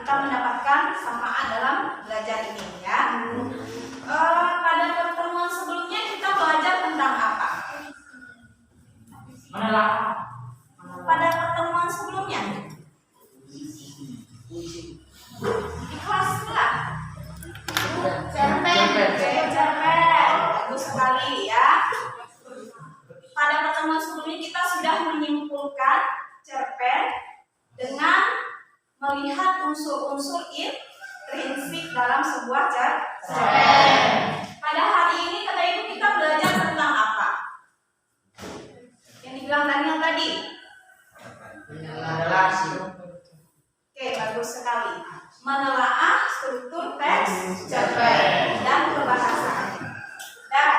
kita mendapatkan kesamaan dalam belajar ini ya. Pada pertemuan sebelumnya kita belajar tentang apa? Menelaah. Pada pertemuan sebelumnya di kelas lah. Cerpen. Bagus sekali ya. Pada pertemuan sebelumnya kita sudah menyimpulkan cerpen dengan melihat unsur-unsur intrinsik dalam sebuah cerpen. Pada hari ini kata ibu kita belajar tentang apa? Yang dibilang Daniel tadi. Relasi. Oke, bagus sekali. Menelaah struktur teks cerpen dan kebahasaan. Dan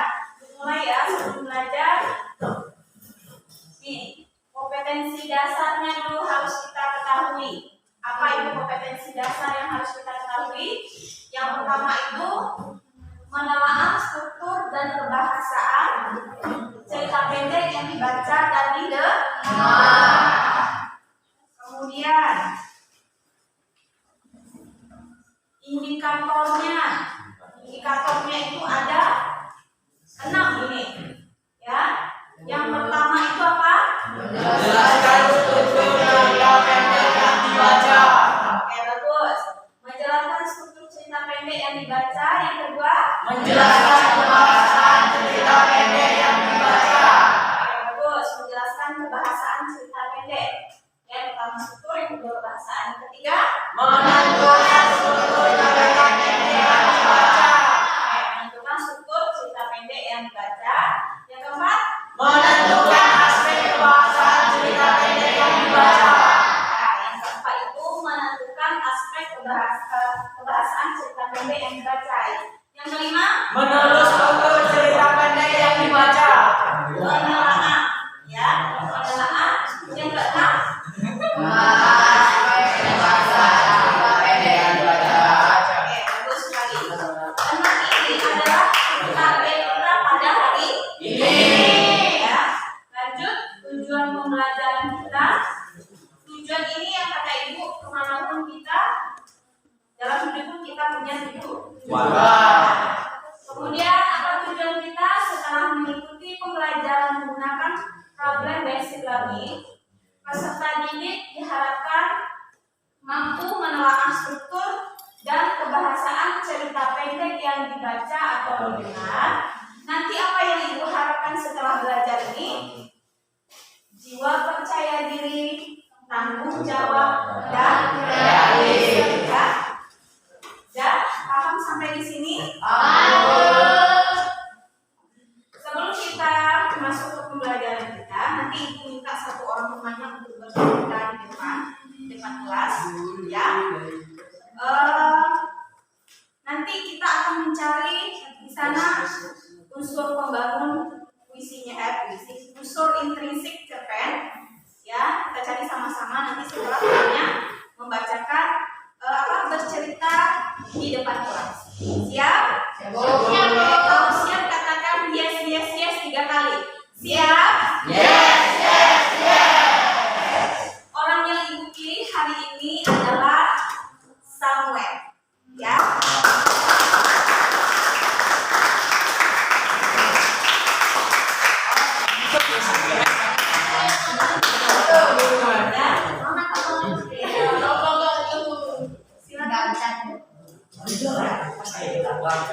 mulai ya sebelum belajar. Nih, kompetensi dasarnya dulu harus kita ketahui. Apa itu kompetensi dasar yang harus kita ketahui? Yang pertama itu menelaah struktur dan kebahasaan cerita pendek yang dibaca dan didengar. Kemudian indikatornya itu ada 6 ini ya. Yang pertama itu apa? Menjelaskan struktur cerita pendek yang dibaca. Oke, bagus. Menjelaskan struktur cerita pendek yang dibaca. Yang kedua, Menjelaskan kebahasaan cerita pendek yang dibaca. oke, bagus. Menjelaskan kebahasaan cerita pendek. Yang pertama struktur, yang kedua kebahasaan. Yang ketiga, Menentukan struktur cerita pendek yang dibaca. oke, menentukan struktur cerita pendek yang dibaca. Yang keempat, Menentukan aspek kebahasaan cerita pendek yang dibaca. nah, yang keempat itu menentukan aspek kebahasaan cerita pendek yang dibaca. Yang kelima, Menulis struktur cerita pendek yang dibaca. menelaah, ya, menelaah. Yang keenam, oke, bagus sekali. Enam ini adalah target kita pada hari ini. Ya, lanjut tujuan pembelajaran kita. Tujuan ini yang kata ibu kemanapun kita dalam hidup pun kita punya tujuan. Kemudian apa tujuan kita setelah mengikuti pembelajaran menggunakan problem basic learning? Peserta didik diharapkan mampu menelaah struktur dan kebahasaan cerita pendek yang dibaca atau didengar. Nanti apa yang ibu harapkan setelah belajar ini? Jiwa percaya diri, tanggung jawab, dan kreatif. Ya, paham sampai di sini? Sebelum kita masuk ke pembelajaran kita, nanti ibu minta satu orang temannya untuk bercerita di depan kelas, ya. Nanti kita akan mencari di sana unsur pembangun unsur intrinsik cerpen, ya. Kita cari sama-sama nanti setelah temannya membacakan bercerita di depan kelas. Siap? Kalau siap katakan yes 3 kali. Siap? Orang yang ibu pilih hari ini adalah Samuel, ya.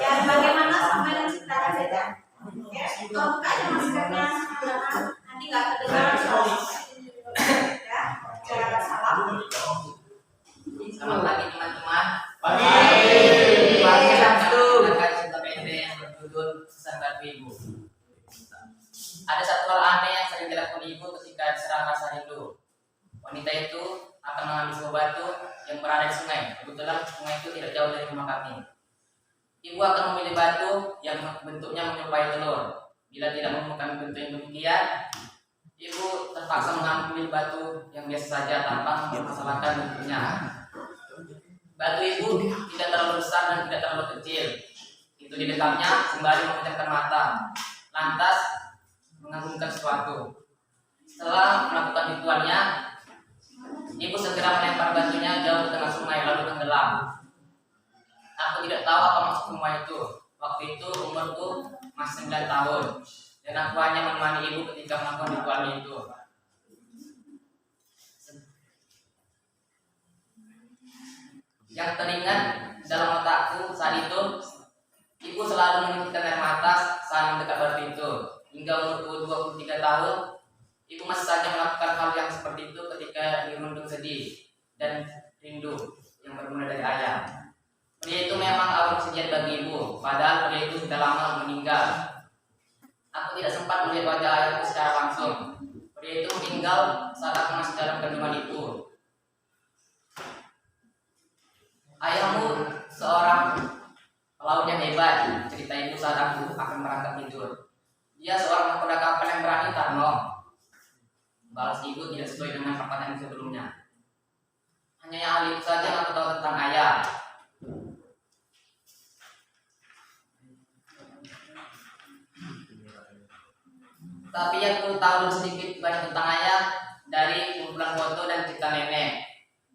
Ya, bagaimana Samuel ceritakan saja. Ya, kalau buka aja maskernya, nanti nggak kedengaran. Ya, jangan salah. Selamat pagi teman-teman. Pagi Sabtu. Akan cerita pendek yang berjudul Pesan Batu Ibu. Ada satu hal aneh yang sering dilakukan ibu ketika diserang rasa rindu. Wanita itu akan mengambil sebuah batu yang berada di sungai. Kebetulan sungai itu tidak jauh dari rumah kami. Ibu akan memilih batu yang bentuknya menyerupai telur. Bila tidak menemukan bentuk yang demikian, ibu terpaksa mengambil batu yang biasa saja tanpa mempermasalahkan bentuknya. Batu ibu tidak terlalu besar dan tidak terlalu kecil. Itu didekapnya sembari memejamkan mata, lantas mengagumkan sesuatu. Setelah melakukan ritualnya, ibu segera melempar batunya jauh ke tengah sungai lalu tenggelam. umurku masih 9 tahun dan aku hanya menemani ibu ketika melakukan ritual itu. Yang teringat dalam otakku saat itu, ibu selalu menitikkan air mata saat mendekat batu itu. Hingga umurku 23 tahun, ibu masih saja melakukan hal yang seperti itu ketika dirundung sedih dan rindu yang bermula dari ayah. Pria itu memang awal kesedihan bagi ibu, padahal pria itu sudah lama meninggal. Aku tidak sempat melihat wajah ayahku secara langsung. Pria itu meninggal saat aku masih dalam kandungan ibu. Ayahmu seorang pelaut yang hebat, cerita ibu saat aku akan berangkat tidur. Dia seorang nakoda kapal yang berani, Tarno. Balas ibu tidak sesuai dengan perkataan sebelumnya. Hanya yang ahli itu saja yang aku tahu tentang ayah. Tapi yang aku tahu sedikit banyak tentang ayah dari kumpulan foto dan cerita nenek.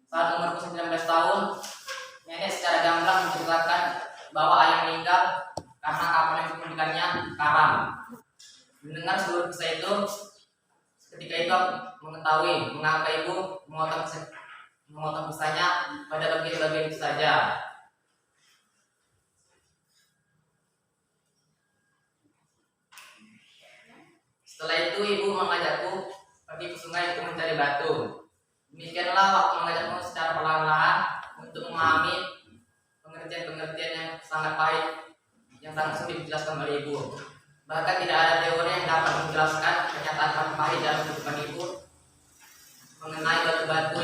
Saat umurku 19 tahun, nenek secara gamblang menceritakan bahwa ayah meninggal karena kapal yang dikemudikannya karam. Mendengar seluruh kisah itu, ketika itu aku mengetahui mengapa ibu memotong kisahnya pada bagian-bagian itu saja. Setelah itu ibu mengajakku pergi ke sungai untuk mencari batu. Demikianlah waktu mengajakku secara perlahan-lahan untuk memahami pengertian-pengertian yang sangat pahit yang sangat sulit dijelaskan oleh ibu. Bahkan tidak ada teori yang dapat menjelaskan kenyataan pahit dalam kehidupan ibu mengenai batu-batu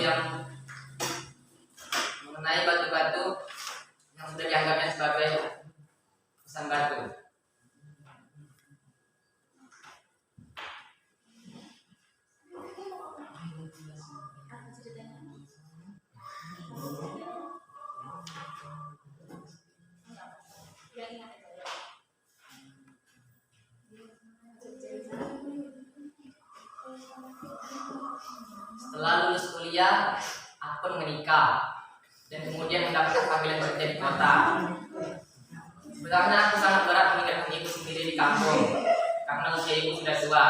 yang sudah dianggapnya sebagai pesan batu. Setelah lulus kuliah, aku pun menikah dan kemudian mendapatkan panggilan kerja di kota. Sebenarnya aku sangat berat meninggalkan ibu sendiri di kampung karena usia ibu sudah tua.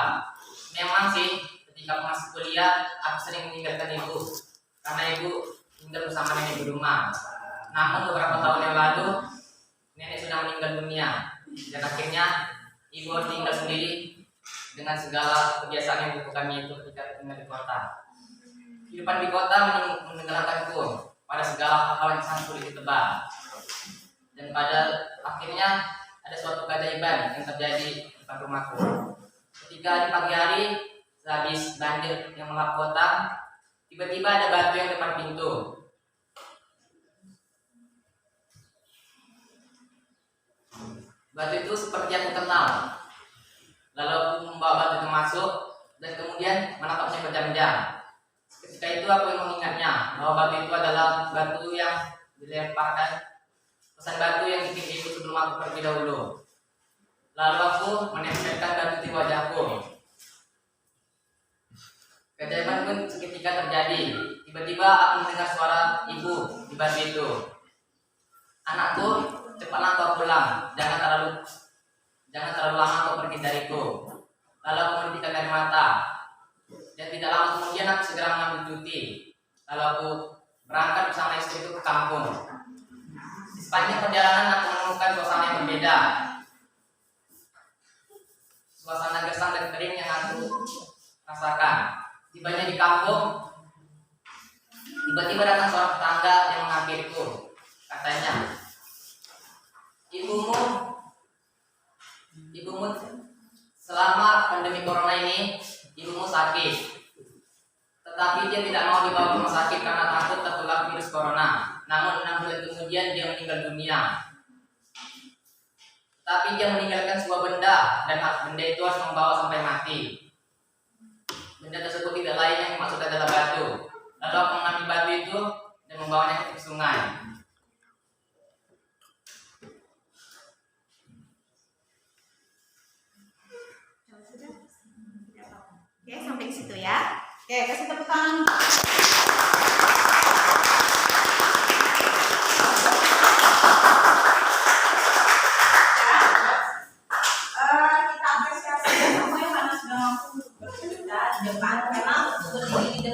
Memang sih, ketika aku masih kuliah, aku sering meninggalkan ibu karena ibu tinggal bersama nenek di rumah. Namun beberapa tahun yang lalu, nenek sudah meninggal dunia dan akhirnya ibu harus tinggal sendiri dengan segala kebiasaan yang dilakukannya itu ketika tinggal di kota. Kehidupan di kota menenggelamkanku pada segala hal yang sangat sulit ditebak. Dan pada akhirnya ada suatu keajaiban yang terjadi di depan rumahku. Ketika di pagi hari, sehabis banjir yang melap kota, tiba-tiba ada batu yang depan pintu. Batu itu seperti aku kenal. Lalu aku membawa batu itu masuk dan kemudian menatapnya berjam-jam. Ketika itu aku mengingatnya bahwa batu itu adalah batu yang dilemparkan, pesan batu yang bikin ibu sebelum aku pergi dahulu. Lalu aku menempelkan batu di wajahku. Keajaiban pun seketika terjadi. Tiba-tiba aku mendengar suara ibu di batu itu. Anakku, cepatlah kau pulang. Jangan terlalu lama kau pergi dariku. Lalu aku menitikan air mata. Dan tidak lama kemudian aku segera mengambil cuti. Lalu aku berangkat bersama istriku ke kampung. Di sepanjang perjalanan aku menemukan suasana yang berbeda. Suasana gersang dan kering yang aku rasakan. Tibanya di kampung, tiba-tiba datang seorang tetangga yang menghampiriku. Katanya, ibumu selama pandemi corona ini ibumu sakit, tetapi dia tidak mau dibawa ke rumah sakit karena takut tertular virus corona. Namun 6 bulan kemudian dia meninggal dunia. Tapi dia meninggalkan sebuah benda dan benda itu harus membawa sampai mati. Benda tersebut tidak lain yang dimaksud adalah batu. Lalu aku mengambil batu itu dan membawanya ke sungai. Oke, sampai di situ ya. Oke, kasih tepuk tangan.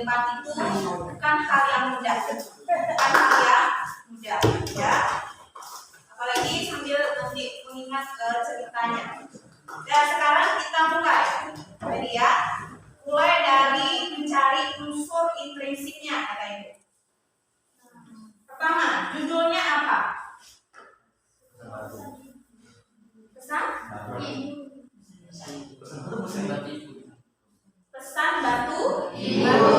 hebat itu bukan hal yang mudah, bukan hal yang mudah, ya. Apalagi sambil nanti mengingat ceritanya. Dan sekarang kita mulai, jadi ya, mulai dari mencari unsur intrinsiknya kata Ibu. Pertama, judulnya apa? Pesan? Pesan batu Ibu.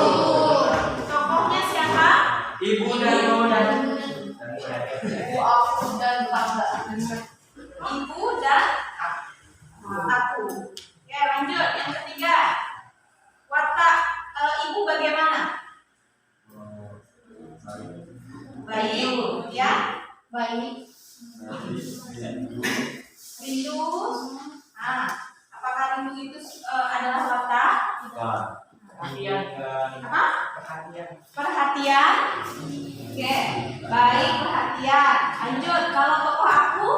Tokohnya siapa? Ibu dan Ibu, aku dan tangga. Ibu dan aku. Oke, lanjut yang ketiga. Watak ibu bagaimana? Baik, kemudian baik. Rindu. Apakah rindu itu adalah watak? perhatian. Apa? Perhatian. Oke, baik, perhatian. Lanjut, kalau tokoh aku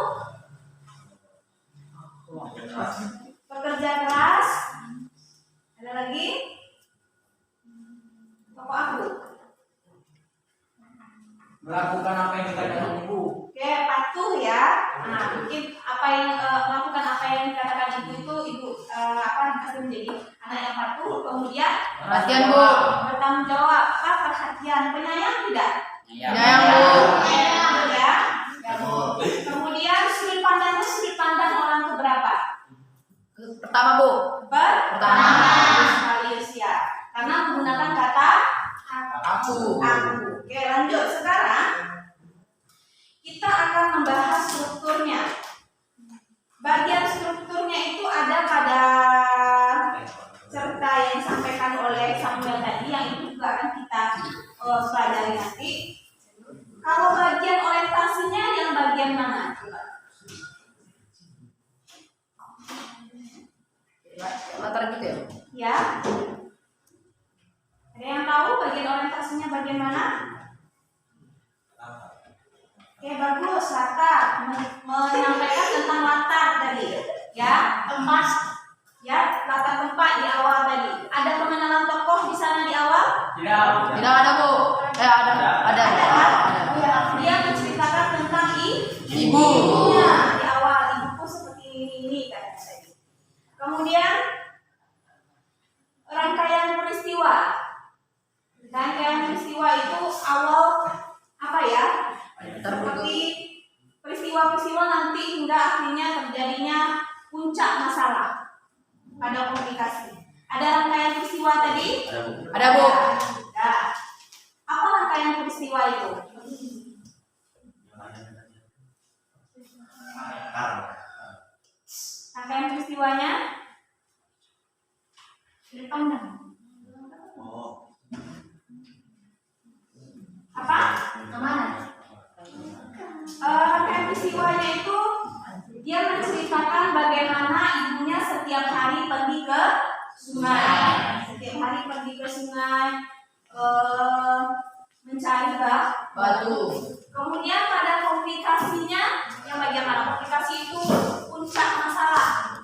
pekerja keras. Ada lagi? Tokoh aku. Melakukan apa yang dikatakan ibu. Oke, patuh ya. Nah, mungkin apa yang melakukan apa yang dikatakan ibu itu ibu dikasih menjadi anak yang patuh. Kemudian Perhatian, Bu. bertanggung jawab. Apa perhatian? Penyayang tidak? Penyayang, Bu. Ya. Kemudian sudut pandang orang keberapa? Pertama, Bu. Pertama. Sekali usia. Karena menggunakan kata Aku. Oke, lanjut. Sekarang kita akan membahas strukturnya. Bagian strukturnya itu ada pada cerita yang disampaikan oleh Samuel tadi, yang itu juga akan kita pelajari nanti. Kalau bagian orientasinya yang bagian mana? Latar gitu ya? Ya. Ada yang tahu bagian orientasinya bagian mana? Oke, bagus. Latar menyampaikan tentang latar tadi, ya. Tempat, ya. Latar tempat di awal tadi. Ada pengenalan tokoh di sana di awal? Tidak. Tidak ada, Bu. Ada. Ada kan? Dia menceritakan tentang Ibu. ibunya di awal. Ibuku seperti ini katanya tadi. Kemudian rangkaian peristiwa. Rangkaian peristiwa itu awal apa ya? Seperti peristiwa-peristiwa nanti hingga akhirnya terjadinya puncak masalah pada komunikasi. Ada rangkaian peristiwa tadi? Ada, Bu. Ya. Apa rangkaian peristiwa itu? Rangkaian peristiwanya? Dipandang. Apa? Rangkaian peristiwanya itu dia menceritakan bagaimana ibunya setiap hari pergi ke sungai. Setiap hari pergi ke sungai mencari Batu. Kemudian pada komunikasinya yang bagaimana? Komunikasi itu puncak masalah.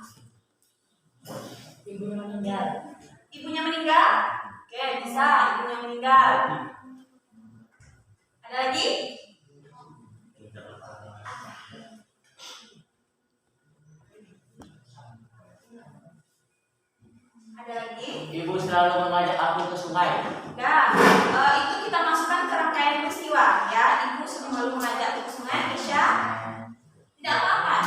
Ibunya meninggal? Oke, bisa. Ibunya meninggal. Ada lagi? Ada lagi? Ibu selalu mengajak aku ke sungai. Ya, itu kita masukkan ke rangkaian peristiwa. Ya, ibu selalu mengajak ke sungai. Aisyah, tidak apa-apa.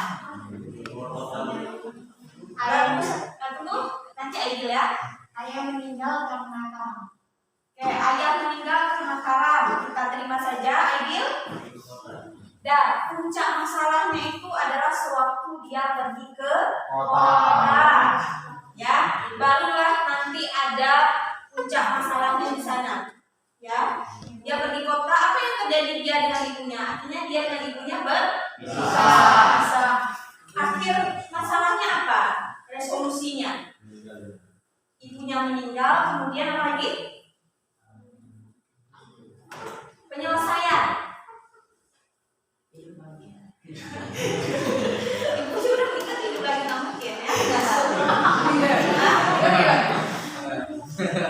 Tunggu, nanti Aidil ya. Ayah meninggal karena karam. Oke, ayah meninggal karena karam. Kita terima saja, Aidil. Dan puncak masalahnya itu adalah sewaktu dia pergi ke kota. Ya, barulah nanti ada puncak masalahnya di sana. Ya, dia pergi kota. Apa yang terjadi dia dengan ibunya? Akhirnya dia dan ibunya berpisah. Akhir masalahnya apa? Resolusinya. Ibunya meninggal, kemudian apa lagi? Penyelesaian. Ibu sudah kita hidup lagi nggak mungkin ya.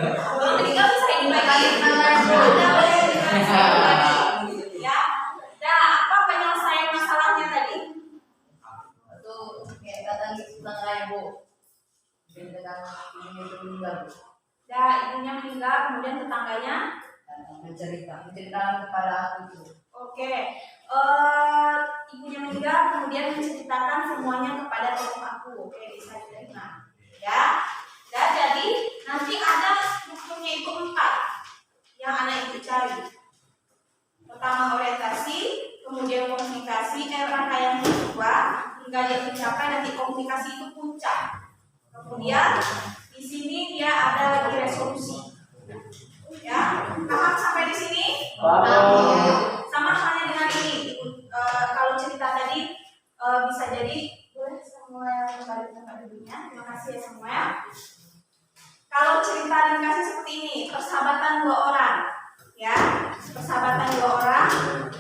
Kalau meninggal bisa hidup lagi tentang ayah Bu. Tentang ini meninggal Bu. Ya, ibunya meninggal, kemudian tetangganya. Menceritakan kepada aku itu. Oke, ibunya meninggal, kemudian menceritakan semuanya kepada tokoh aku. Oke, bisa diterima. Ya, jadi nanti ada strukturnya itu 4 yang anak itu cari. Pertama orientasi, kemudian komunikasi, rangkaian kedua hingga dia mencapai nanti komunikasi itu puncak. Kemudian di sini dia ada lagi resolusi. Ya, paham sampai di sini? Sama halnya dengan ini. Kalau cerita tadi bisa jadi boleh semua kembali ke tempat duduknya. Terima kasih ya semua. Kalau cerita ringkasnya seperti ini, persahabatan 2 orang, ya, persahabatan 2 orang,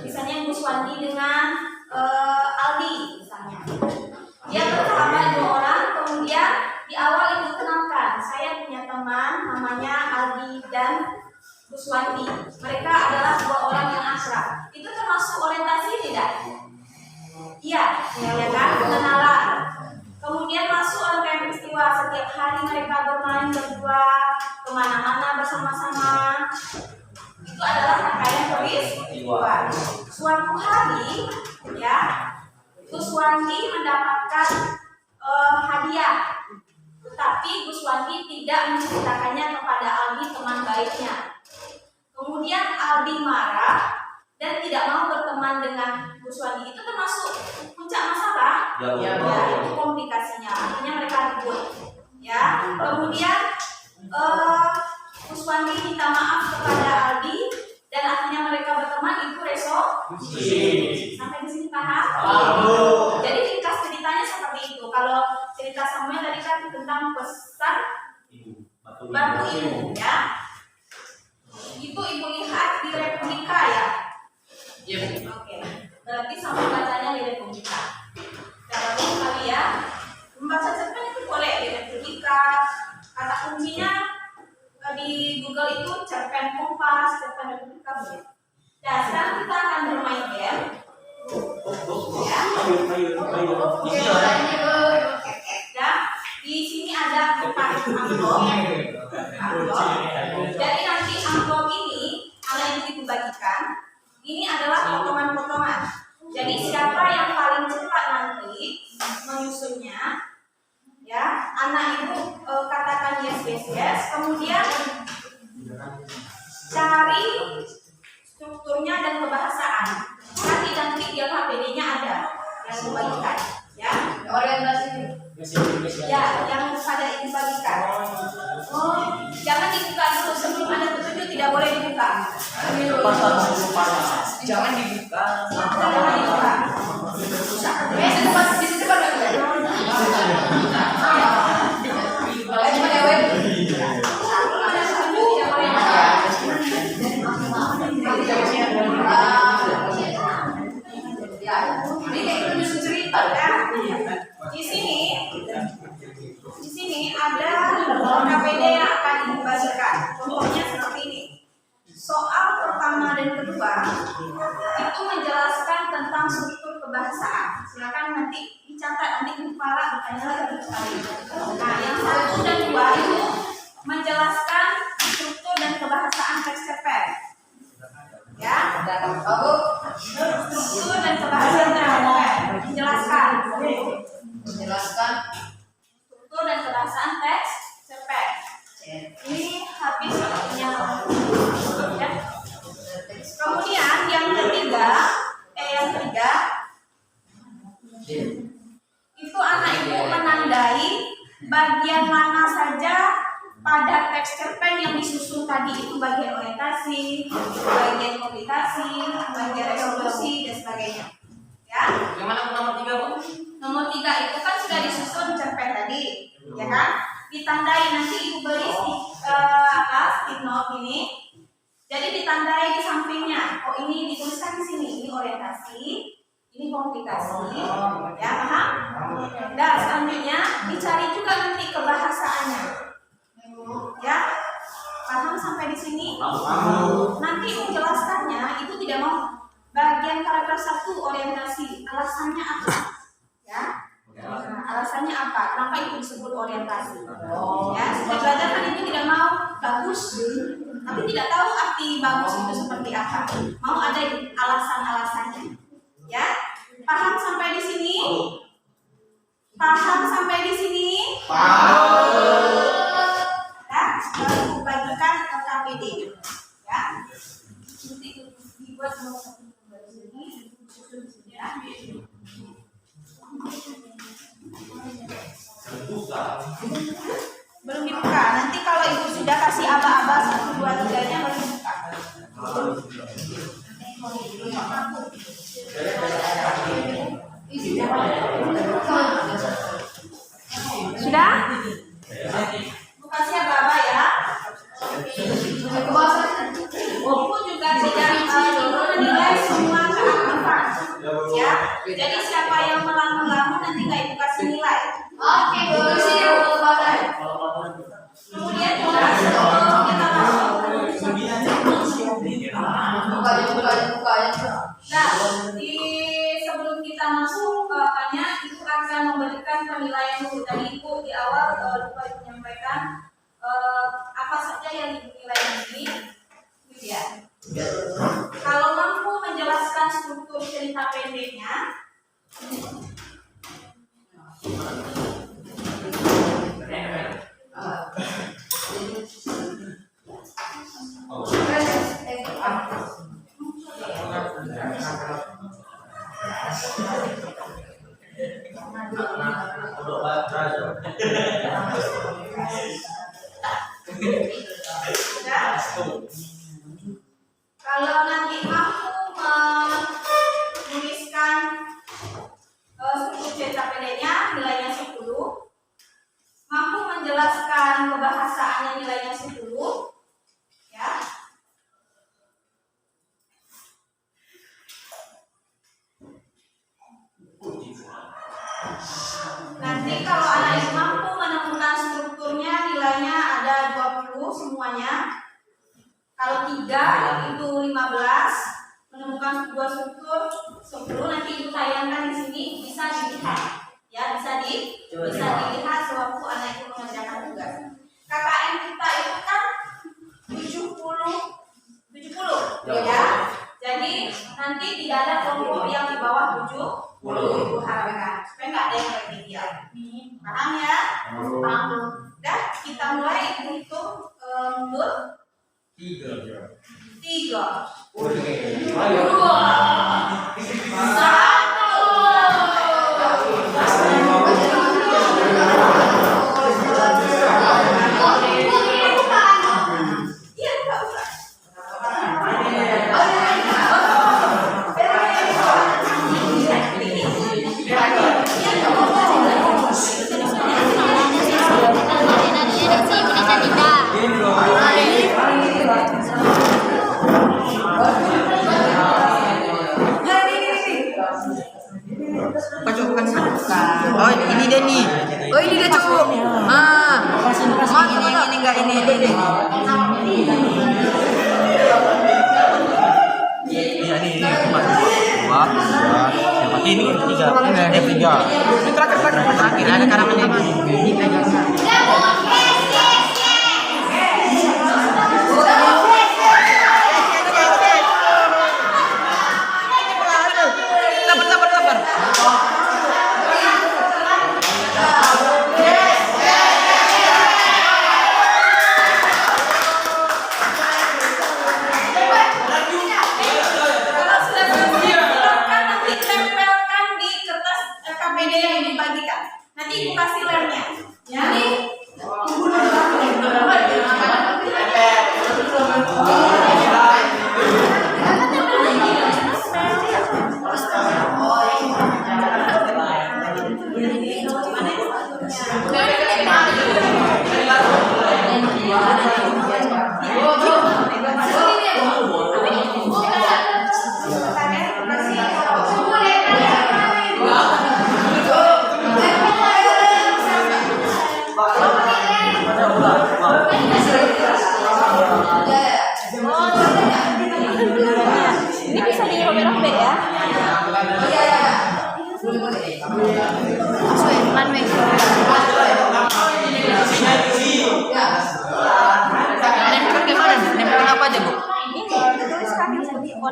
misalnya Bu Suwandi dengan Aldi, misalnya. Dia bersahabat 2 orang, kemudian di awal ibu kenalkan, saya punya teman namanya Aldi dan Bu Suwandi. Mereka adalah 2 orang yang akrab. Itu termasuk orientasi tidak? Iya, ya kan, pengenalan. Kemudian masuk rangkaian peristiwa, setiap hari mereka bermain berdua, kemana-mana bersama-sama. Itu adalah rangkaian peristiwa. Suatu hari, ya, Bu Suwandi mendapatkan hadiah, tetapi Bu Suwandi tidak menceritakannya kepada Aldi teman baiknya. Kemudian Aldi marah dan tidak mau berteman dengan Bu Suwandi. Itu termasuk puncak masalah. Ya, itu komunikasinya. Artinya mereka ribut. Ya, kemudian Bu Suwandi minta maaf kepada Aldi dan akhirnya mereka berteman. Itu resolusi. Sampai di sini paham? Jadi ringkas ceritanya seperti itu. Kalau cerita Samuel tadi kan tentang pesan bantu ibu, ya. Itu ibu lihat di Republika ya. Iya. Oke. Berarti sama bacanya di Republika. Kalau kali ya, membaca cerpen itu boleh di Republika. Kata kuncinya di Google itu cerpen Kompas, cerpen Republika boleh. Nah, sekarang kita akan bermain game. Ya. Dan di sini ada 4 amplop. Jadi nanti amplop ini kalau yang dibagikan, ini adalah potongan-potongan. Jadi siapa yang paling cepat nanti menyusunnya, ya, anak ibu katakan yes. Kemudian cari strukturnya dan kebahasaan. Nanti dia HPD-nya ada yang dibagikan, ya. Orientasi. Ya, yang pada dibagikan. Jangan dibuka dulu sebelum ada petunjuk, tidak boleh dibuka. Jangan dibuka. Jangan dibuka. Di depan lagi. Cuma dewe. Ada petunjuk tidak boleh ini kayak petunjuk cerita ya. Di sini ada KPD yang akan dibagikan. Contohnya seperti ini. Soal pertama dan kedua itu menjelaskan tentang struktur kebahasaan. Silakan nanti dicatat, nanti kepala bertanya lagi sekali. Nah, yang 1 dan 2 itu menjelaskan struktur dan kebahasaan teks cerpen. Ya, struktur dan kebahasaan teks cerpen dijelaskan. Struktur dan kebahasaan teks cerpen. Ini habis waktunya. Ya. Kemudian yang ketiga itu anak ibu menandai bagian mana saja pada teks cerpen yang disusun tadi, itu bagian orientasi, bagian komunikasi, bagian resolusi dan sebagainya. Ya. Yang mana nomor 3, Bu? Nomor 3 itu kan sudah disusun cerpen tadi, ya kan? Ditandai, nanti ibu beri stick note ini. Jadi ditandai di sampingnya. Oh, ini dituliskan di sini. Ini orientasi, ini komunikasi. Ya, paham? Dan selanjutnya dicari juga nanti kebahasaannya. Ya, paham sampai di sini? Nanti menjelaskannya itu tidak mau bagian paragraf 1 orientasi. Alasannya apa? Ya. alasannya apa? Kenapa itu disebut orientasi? Ya, sudah belajar kan itu tidak mau bagus, tapi tidak tahu arti bagus itu seperti apa. Mau ada alasan-alasannya. Ya, paham sampai di sini? Paham sampai di sini? Ya, lalu bagikan ke KPD. Ya, nanti dibuat nomor satu di sini. Ya. Belum dibuka. Nanti kalau ibu sudah kasih aba-aba 1, 2, 3-nya baru dibuka. Sudah? Ibu kasih aba-aba ya. Ibu juga tidak menilai semua keaktifan. Ya. Jadi siapa yang melamun-lamun nanti nggak ibu kasih nilai. Oke, bagus sih ya Bu Bapak. Kemudian juga sebelum kita masuk. Nah, sebelum kita masuk katanya itu akan memberikan penilaian dulu. Tadi ibu di awal lupa menyampaikan apa saja yang ibu nilai ini. Ya. Kalau mampu menjelaskan struktur cerita pendeknya, kalau nanti mampu menuliskan struktur cerita pendeknya nilainya 10, mampu menjelaskan kebahasaannya nilainya 10, ya. Nanti kalau anak ibu mampu menemukan strukturnya nilainya ada 20 semuanya. Kalau 3 itu 15, menemukan sebuah struktur 10, nanti ibu tayangkan di sini bisa dilihat. Ya, bisa dilihat sewaktu anak itu mengerjakan tugas. KKM kita itu kan 70 ya. Jadi nanti tidak ada kelompok yang di bawah 70 ibu harapkan supaya nggak ada yang remedial. Paham ya? Paham. Dah, kita mulai hitung mundur. 3 2 Oh ini dia nih. Oh ini dia cowok. Ini enggak ini. Iya nih, empat, dua, ini tiga, tiga. Terakhir ada karangannya ini. nanti ibu kasih lem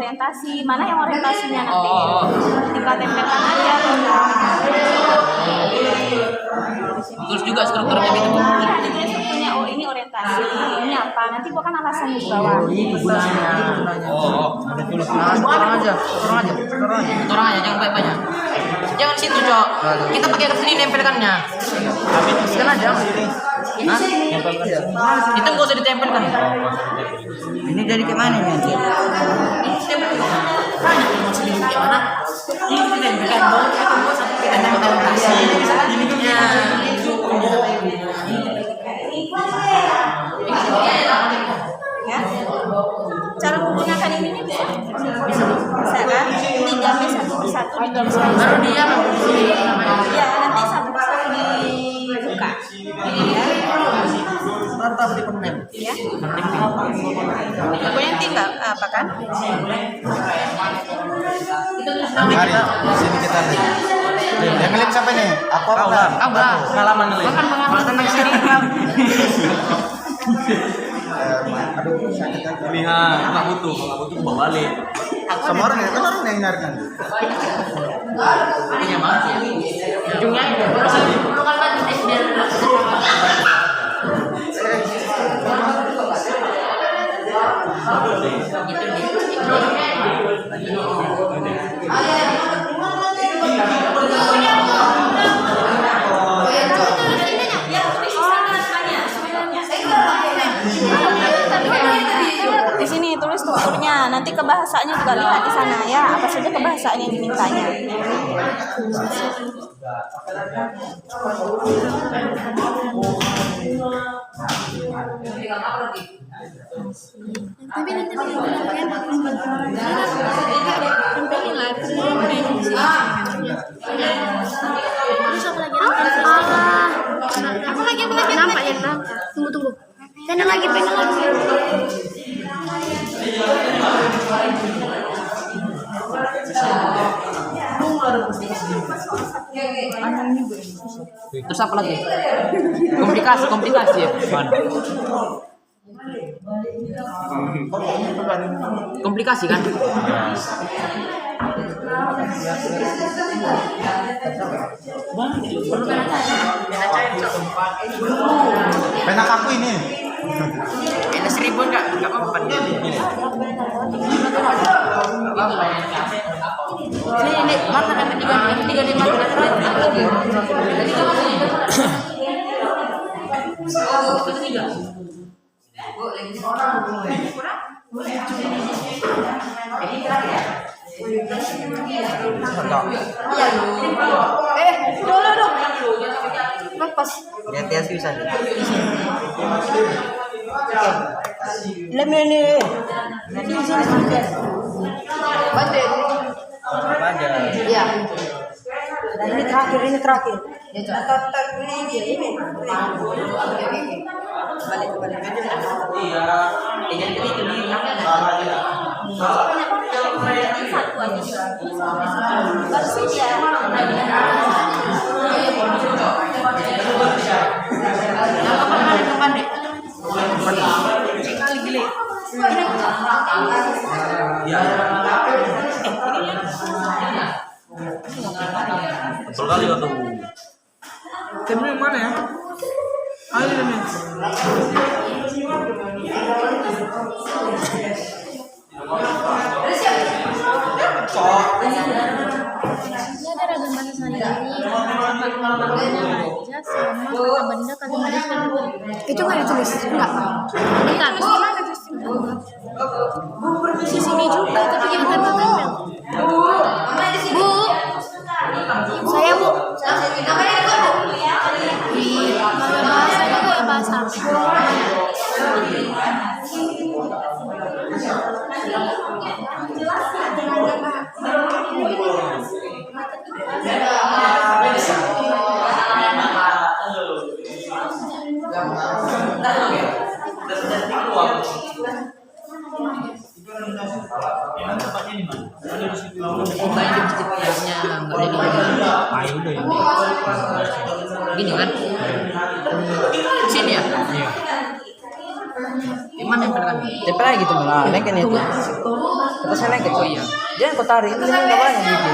orientasi. Mana yang orientasinya nanti? Oh. Tinggal tempelkan aja. Terus juga strukturnya gitu. Iya, jadi strukturnya. Oh, ini orientasi. Ini apa? Nanti bukan alasannya di bawah. Ini gunanya. Oh. Ada tulis. Orang aja. Orang aja jangan banyak-banyak. Jangan situ, Cok. Kita pakai kertas ini nempelkannya. Kan aja. Hah? Itu nggak usah ditempelkan. Ini dari ke mana nanti? Gimana? Ini kita tempelkan. Kita tempelkan lokasi. Ya. Cara menggunakan ini nih bisa kan? 3 mes 1 persatu dituliskan. Baru dia Iya, nanti satu persatu dibuka. Ya. Mantap di permen. Ya. Pokoknya tinggal apa kan? Mari, sini kita lihat. Yang ngelik siapa nih? Aku apa? Pengalaman ngelik. Bukan pengalaman tentang sini. Lihat, nggak butuh bawa balik. Sama orang ya, kan orang yang nyarikan. Ini banget ya. Ujungnya perlu kan biar Di sini tulis strukturnya, nanti kebahasanya juga lihat di sana ya, apa saja kebahasaan yang dimintanya. Tapi nanti apa lagi nampak ya, tunggu pengen lagi terus apa lagi? Komplikasi ya. Komplikasi kan? Pena kaku ini. Ada 1000 enggak apa-apa. Ini mana kan tiga lima lagi. Dulu. Lepas. Gantian susah. Lemnya nih. Sini. Bantuin. Iya. Ini terakhir. Ya, coba. Ini. Balik. Betul kali atau? Temnya mana ya? Ayo ini. Ini ada ragam bahasa sehari-hari sama kata benda itu nggak ditulis enggak di sini juga tapi jangan tempel-tempel Bu saya Bu bahasa Gini kan? Sini ya? Di mana tempelkan? Tempel lagi tuh malah, kan itu. Terus saya lagi. Oh iya. Jangan kau tarik, ini nggak banyak gitu.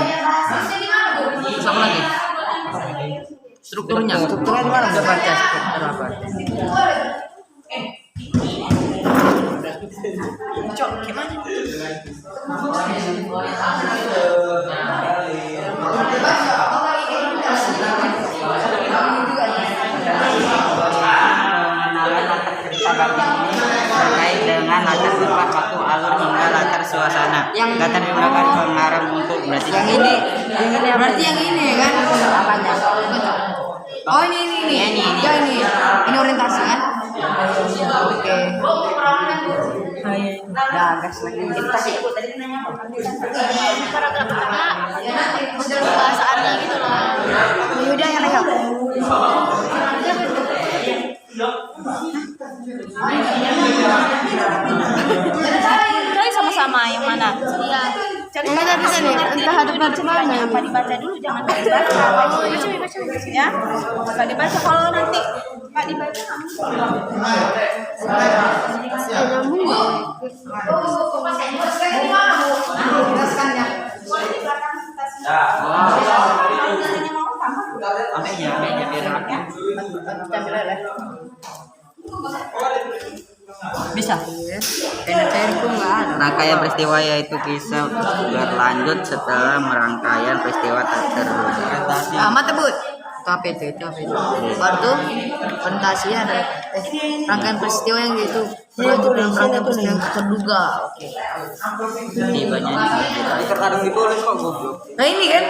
Terus apa lagi? Strukturnya. Strukturnya di mana? Nggak baca struktur apa? Cok, gimana? Terkait dengan latar tempat, waktu, alur hingga latar suasana. Yang- Kata digunakan pengarang untuk berarti Yang ini apa? Berarti yang ini kan? Apanya? Oh ini. Ini. Ya ini. Ini orientasi kan? Oke. Nah, gas lagi. Model kebahasaannya gitu loh. Yaudah yang lengkap. Cari sama-sama yang mana? Iya. Cari yang bisa nih. Entah ada terjemahannya. Apa dibaca dulu, jangan dibaca. Baca. Ya. Apa dibaca kalau nanti Pak dibaca. Amenya biar rapi. Bisa. NCR-ku nggak ada. Rangkaian peristiwa yaitu kisah berlanjut setelah merangkaian peristiwa tak terduga. Amat tebut. Itu apa itu? Baru tuh orientasi ada rangkaian peristiwa yang gitu. Berlanjut dalam rangkaian peristiwa yang terduga. Oke. Tibanya di Terkadang ditulis kok goblok. Nah ini kan,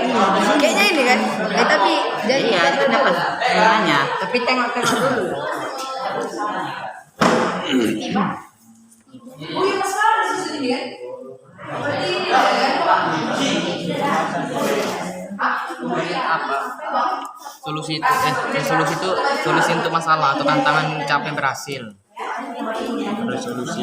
kayaknya ini kan. Tapi jadi iya itu dapat nanya. Tapi tengok dulu. Apa? Solusi untuk masalah atau tantangan mencapai berhasil. Resolusi.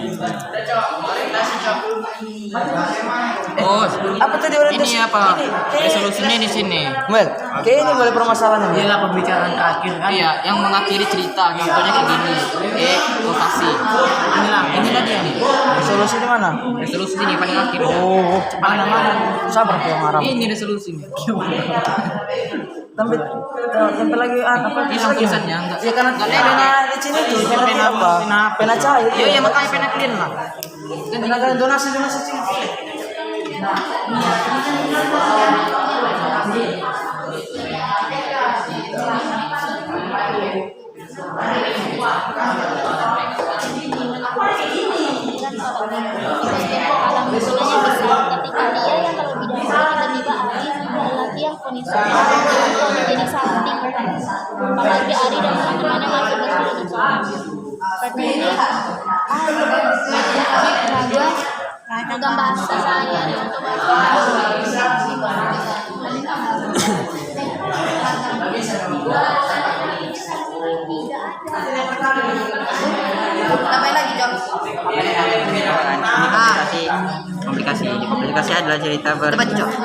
Oh, Apa tadi orientasi? ini apa? Resolusinya di sini. Well, kayaknya boleh permasalahan ini. Iyalah pembicaraan terakhir kan? Iya, yang mengakhiri cerita. Contohnya kayak gini. Lokasi. Inilah dia nih. Resolusi di mana? Resolusi ini paling akhir. Oh, mana? Sabar tuh yang Arab. Ini resolusi nih. Sampai lagi apa? Hilang tulisannya enggak? Ya karena pena di sini tuh pena apa? Pena cair. Iya, makanya pena clean lah. Pena kan donasi sini. Ketika dia yang terlebih dahulu tiba-tiba Ari lelaki yang kondisinya menjadi salting apalagi Ari dan teman-temannya masih bersama seperti ini ragam bahasa saya untuk Tambahin lagi, Jom. Komplikasi adalah cerita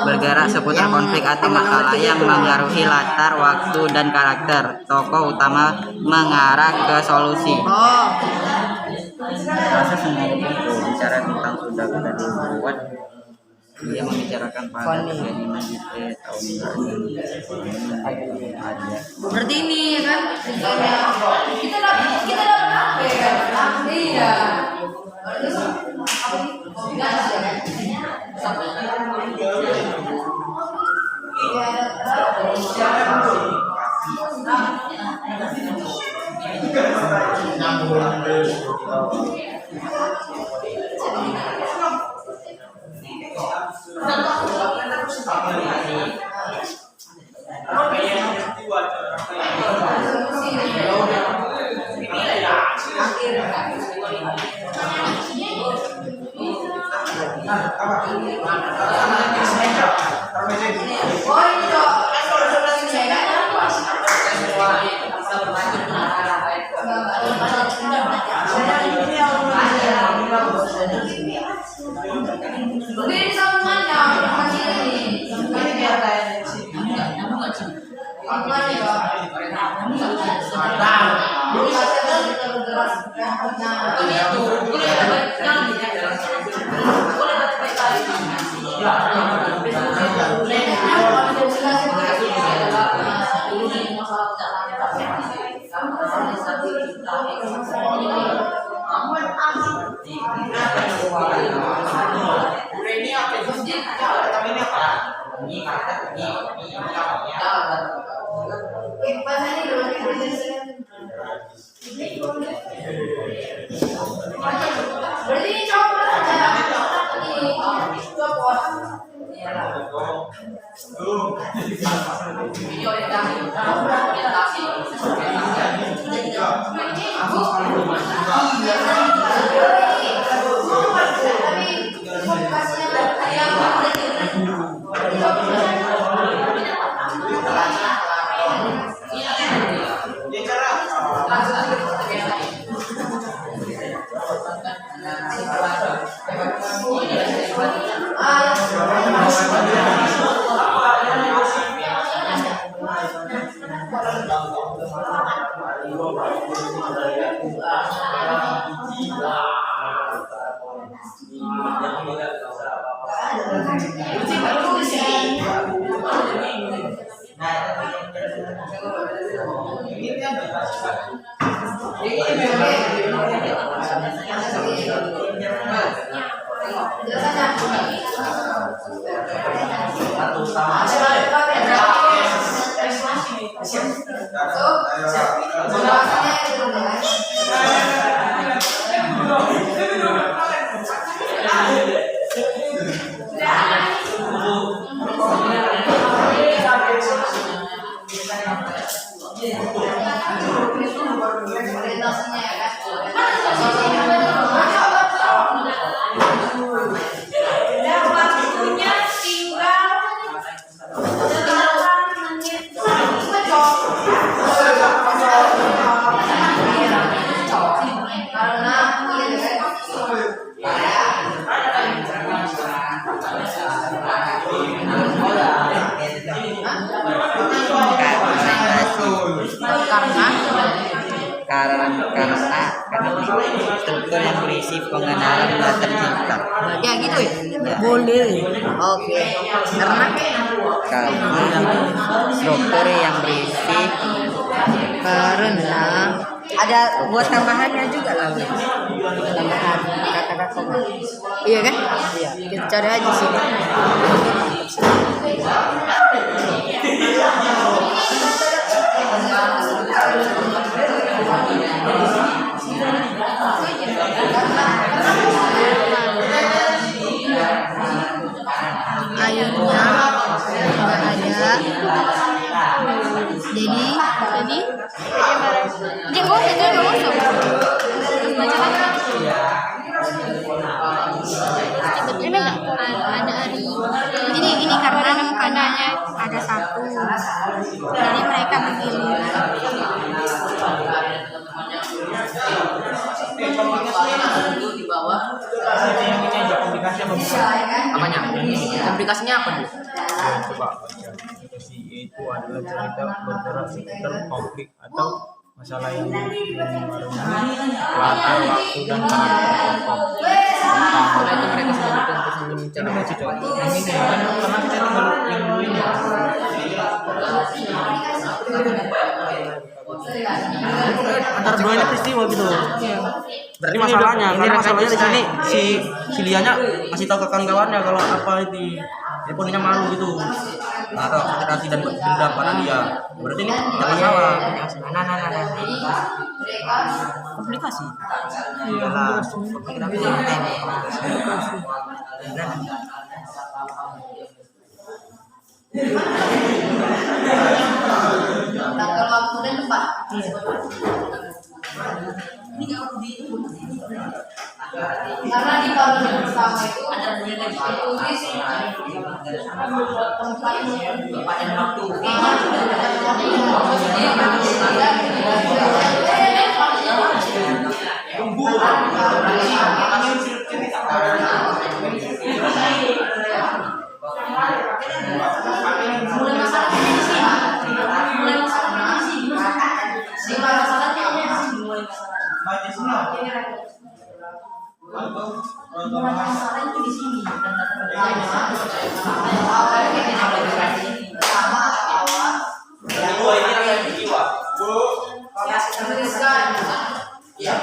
bergerak seputar konflik atau masalah yang mengaruhi latar, waktu, dan karakter. Tokoh utama mengarah ke solusi. Proses menghadapi bicara tentang sudah dibuat. Dia membicarakan pada kejadian tahun ini ada. Berarti ini ya kan? Kita dapat apa ya kan? Iya. Waktunya tinggal 8 menit struktur yang berisi pengenalan dan tercipta. Ya gitu ya. Boleh. Oke. Karena Struktur yang berisi karena ada buat tambahannya juga lah. Tambahan kata-kata. iya kan? Iya. Kita cari aja sih. Akhirnya nggak ada. Jadi dia kok itu udah masuk. Terus baca apa? Ini ada hari. Ini karena mukanya ada satu. Jadi mereka begini. Di bawah apanya? Komplikasinya apa nih? Itu adalah cerita bergerak seputar konflik atau masalah yang mengarungi latar waktu dan karakter tokoh. Kalau itu mereka sudah berkumpul Ini masih cocok. Yang ini kan karena kita tinggal yang dulu ini. Antara dua ini peristiwa gitu. Berarti masalahnya, karena masalahnya di sini si Lianya masih tahu ke kawan-kawannya kalau apa itu dia punya malu gitu. Atau sakit dan dendam pada dia. Berarti ini tidak masalah. komplikasi. Iyalah. Tanggal waktu dan tempat. Karena di tahun pertama itu ada tulis tempat dan waktu. Ya.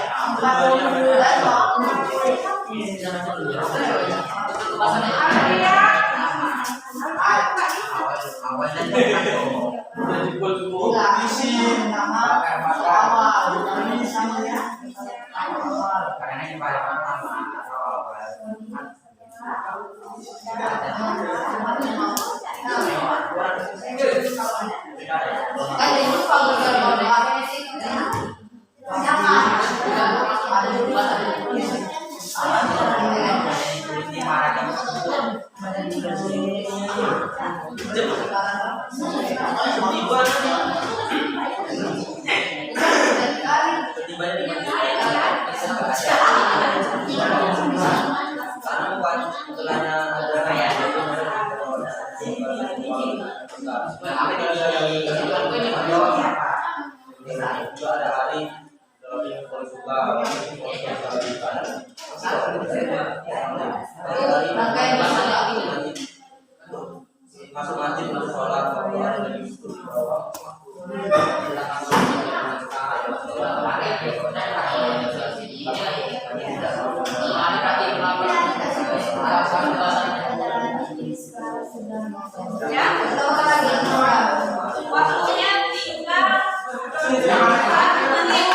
Waktunya tinggal 4 menit.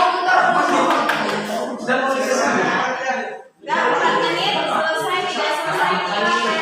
4 menit selesai tidak selesai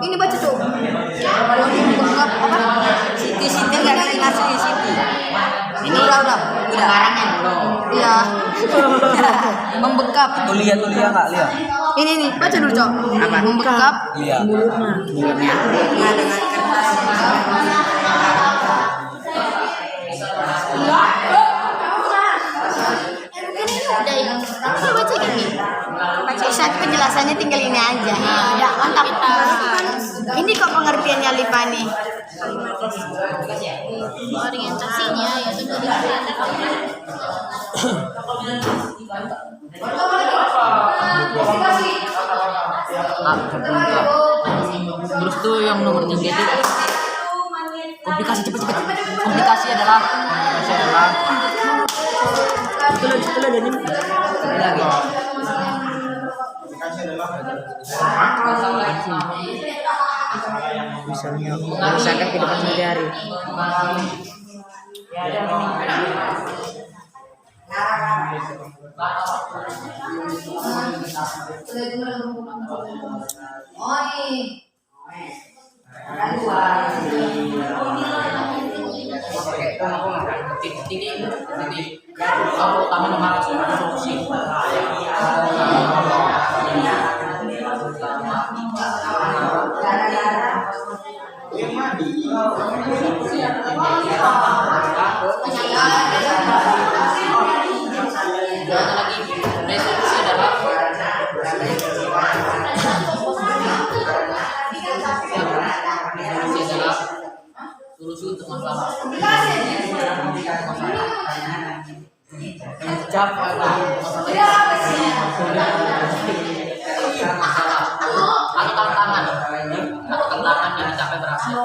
Ini baca tuh. Siti nggak ada yang ngasih Siti. Ini Udah. barangnya belum. Iya. Membekap. Tuh lihat nggak lihat. Ini nih, baca dulu, Cok. Apa? Membekap. Lihat. Mulutnya. Nggak dengan kertas. Udah ya. Tapi baca gini. Saat penjelasannya tinggal ini aja. Ya, mantap. Ini kok pengertiannya Lipa nih. Orientasinya yaitu dari Terus tuh yang nomor 3 itu komplikasi cepet. Komplikasi adalah Itulah jadi Lagi. Misalnya misalkan kehidupan sehari-hari. titik kalau kami mengarah solusi. Resolusi adalah solusi untuk masalah. Atau tantangan yang dicapai berhasil.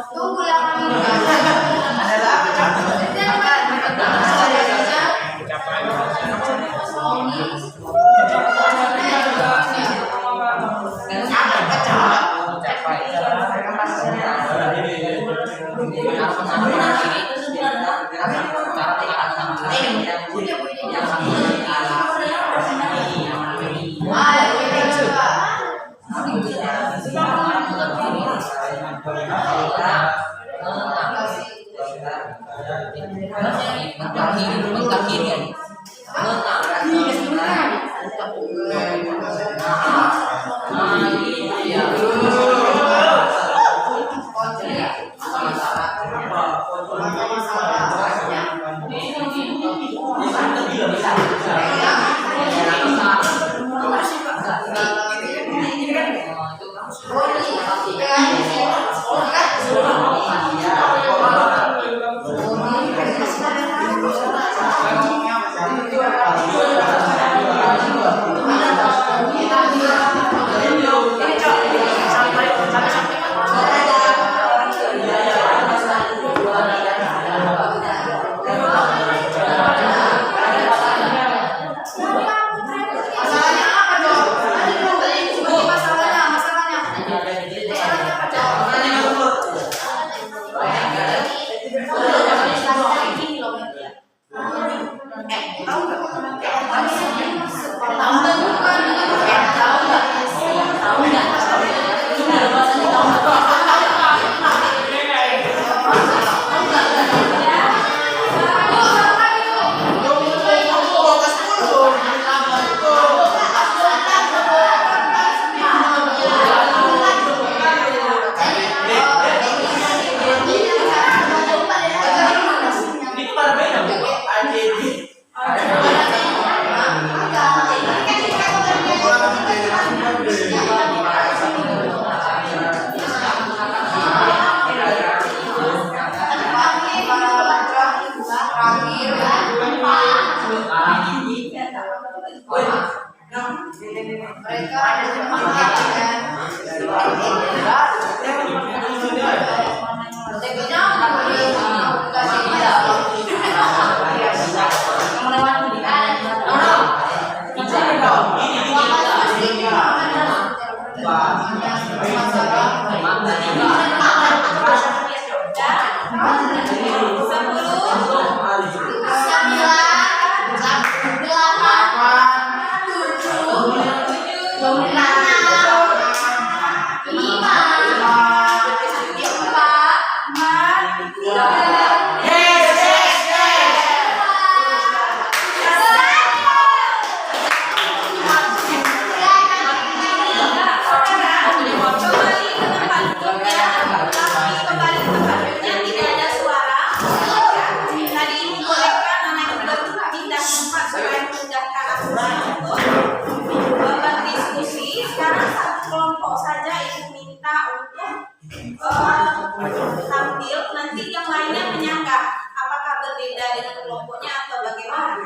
tampil, nanti yang lainnya menyangka apakah berbeda dengan kelompoknya atau bagaimana.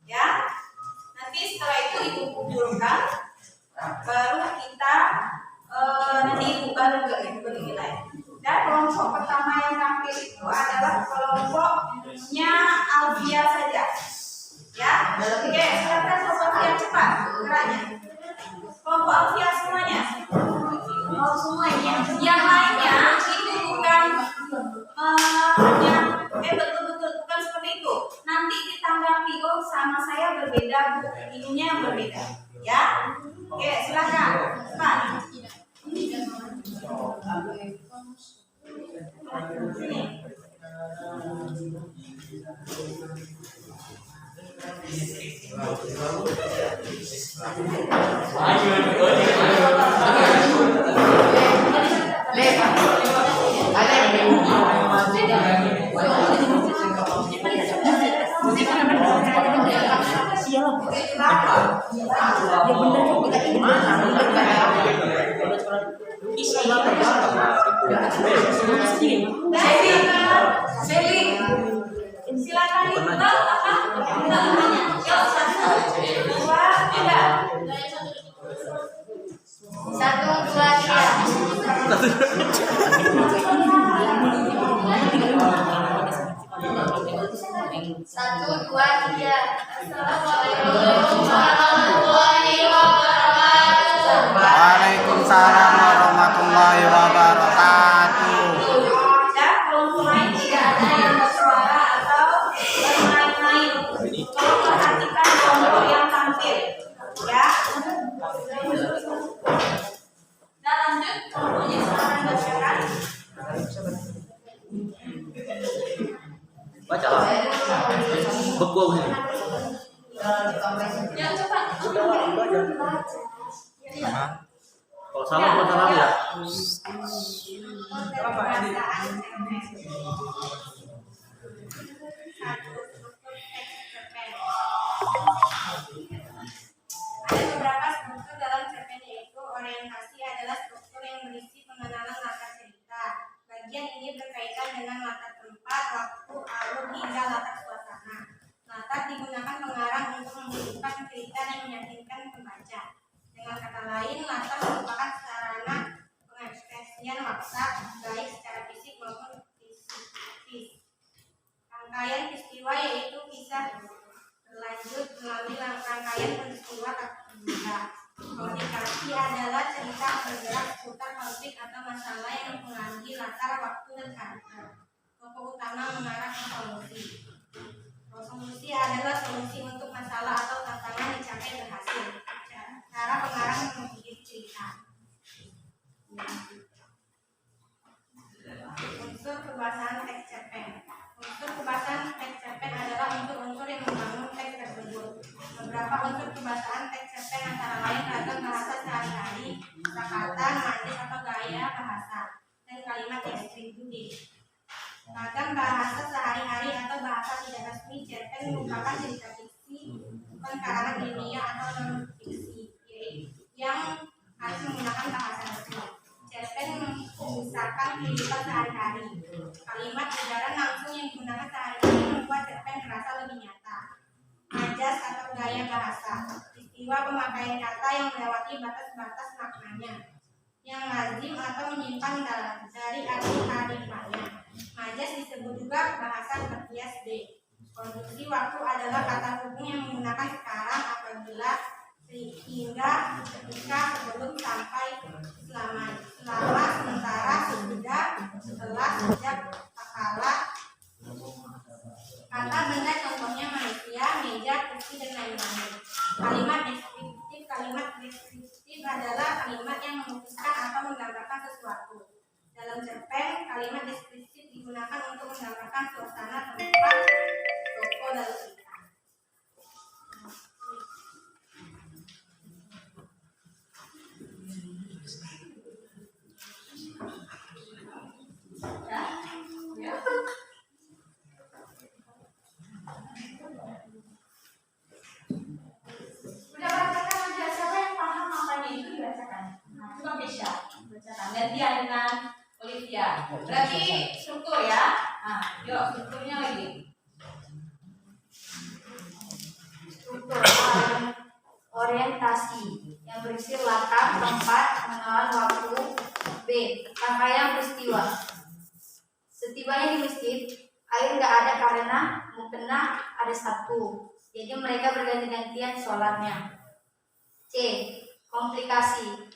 Ya, nanti setelah itu ibu kumpulkan, baru kita nanti ibu baru bernilai. Dan kelompok pertama yang tampil itu adalah kelompoknya Alfia saja. Ya, oke, silakan sobat Alfia cepat geraknya. Kelompok Alfia semuanya. Oh, semuanya. Yang lainnya itu bukan hanya betul-betul bukan seperti itu. Nanti ditanggapi, oh sama saya berbeda, Bu. Ininya yang berbeda. Ya. Oke, silakan. Cepat. Sini. Silakan dibuka apa? Namanya. Yuk, 1, 2, 3. 1, 2, 3. Satu, dua, tiga. Assalamualaikum warahmatullahi wabarakatuh. Waalaikumsalam warahmatullahi wabarakatuh. Dan kelompok lain tidak ada yang bersuara atau bermain-main. Tolong perhatikan kelompok yang tampil. Ya. Dan lanjut kelompoknya sekarang bacakan. Baca lah. Beku aku sini. Yang cepat. Kalau salah bukan salah ya. Ada beberapa struktur dalam cerpen, yaitu orientasi adalah struktur yang berisi pengenalan latar cerita. Bagian ini berkaitan dengan latar tempat, waktu, alur, hingga latar suasana. Latar digunakan pengarang untuk menunjukkan cerita yang meyakinkan pembaca. Dengan kata lain, latar merupakan sarana pengekspresian maksa, baik secara fisik maupun psikis. Rangkaian peristiwa yaitu kisah berlanjut melalui rangkaian peristiwa tak terduga. Komunikasi adalah cerita bergerak seputar konflik atau masalah yang mempengaruhi latar, waktu, dan karakter. Tokoh utama mengarah ke solusi. Solusi adalah solusi untuk masalah atau tantangan dicapai berhasil. Cara pengarang memiliki cerita. Unsur kebahasan teks cerpen. Unsur kebahasan teks cerpen adalah unsur-unsur yang membangun teks tersebut. Beberapa unsur kebahasan teks cerpen antara lain ragam bahasa sehari-hari, kata-kata, manis atau gaya bahasa, dan kalimat deskriptif. Ragam bahasa sehari-hari atau bahasa tidak resmi cerpen merupakan cerita fiksi, bukan karangan ilmiah atau non-fiksi, yang harus menggunakan bahasa resmi. Cerpen mengisahkan kehidupan sehari-hari. Kalimat ujaran langsung yang digunakan sehari-hari membuat cerpen terasa lebih nyata. Majas atau gaya bahasa, istiwa pemakaian kata yang melewati batas-batas maknanya, yang lazim atau menyimpan dari arti harifannya. Majas disebut juga bahasa berhias D. Konstruksi waktu adalah kata hubung yang menggunakan sekarang, apabila, hingga, ketika, sebelum, sampai, selama, sementara, sesudah, setelah, sejak, tak kala. Kata benda contohnya manusia, meja, kursi, dan lain-lain. Kalimat deskriptif adalah kalimat yang memutuskan atau menggambarkan sesuatu. Dalam cerpen, kalimat deskriptif digunakan untuk menggambarkan suasana, tempat, tokoh, dan cerita. Udah bacakan aja, siapa yang paham apanya itu dibacakan. Nah, coba Kesha bacakan. Gantian dengan Ya, berarti struktur ya. Nah, yuk strukturnya lagi. Struktur orientasi yang berisi latar, tempat, pengenalan waktu. B. Rangkaian peristiwa. Setibanya di masjid, air nggak ada karena mukena ada satu. Jadi mereka berganti-gantian sholatnya. C. Komplikasi.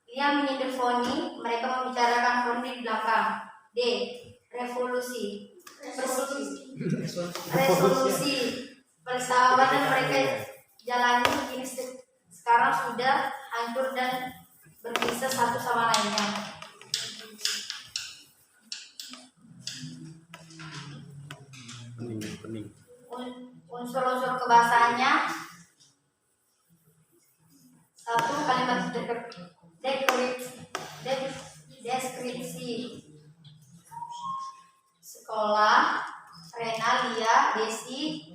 Dia menyindir Foni, mereka membicarakan Foni di belakang. D. Resolusi. Persahabatan mereka jalani kini sekarang sudah hancur dan berpisah satu sama lainnya. Unsur-unsur kebahasaannya. 1. Kalimat deskripsi sekolah, Rena, Lia, Desi,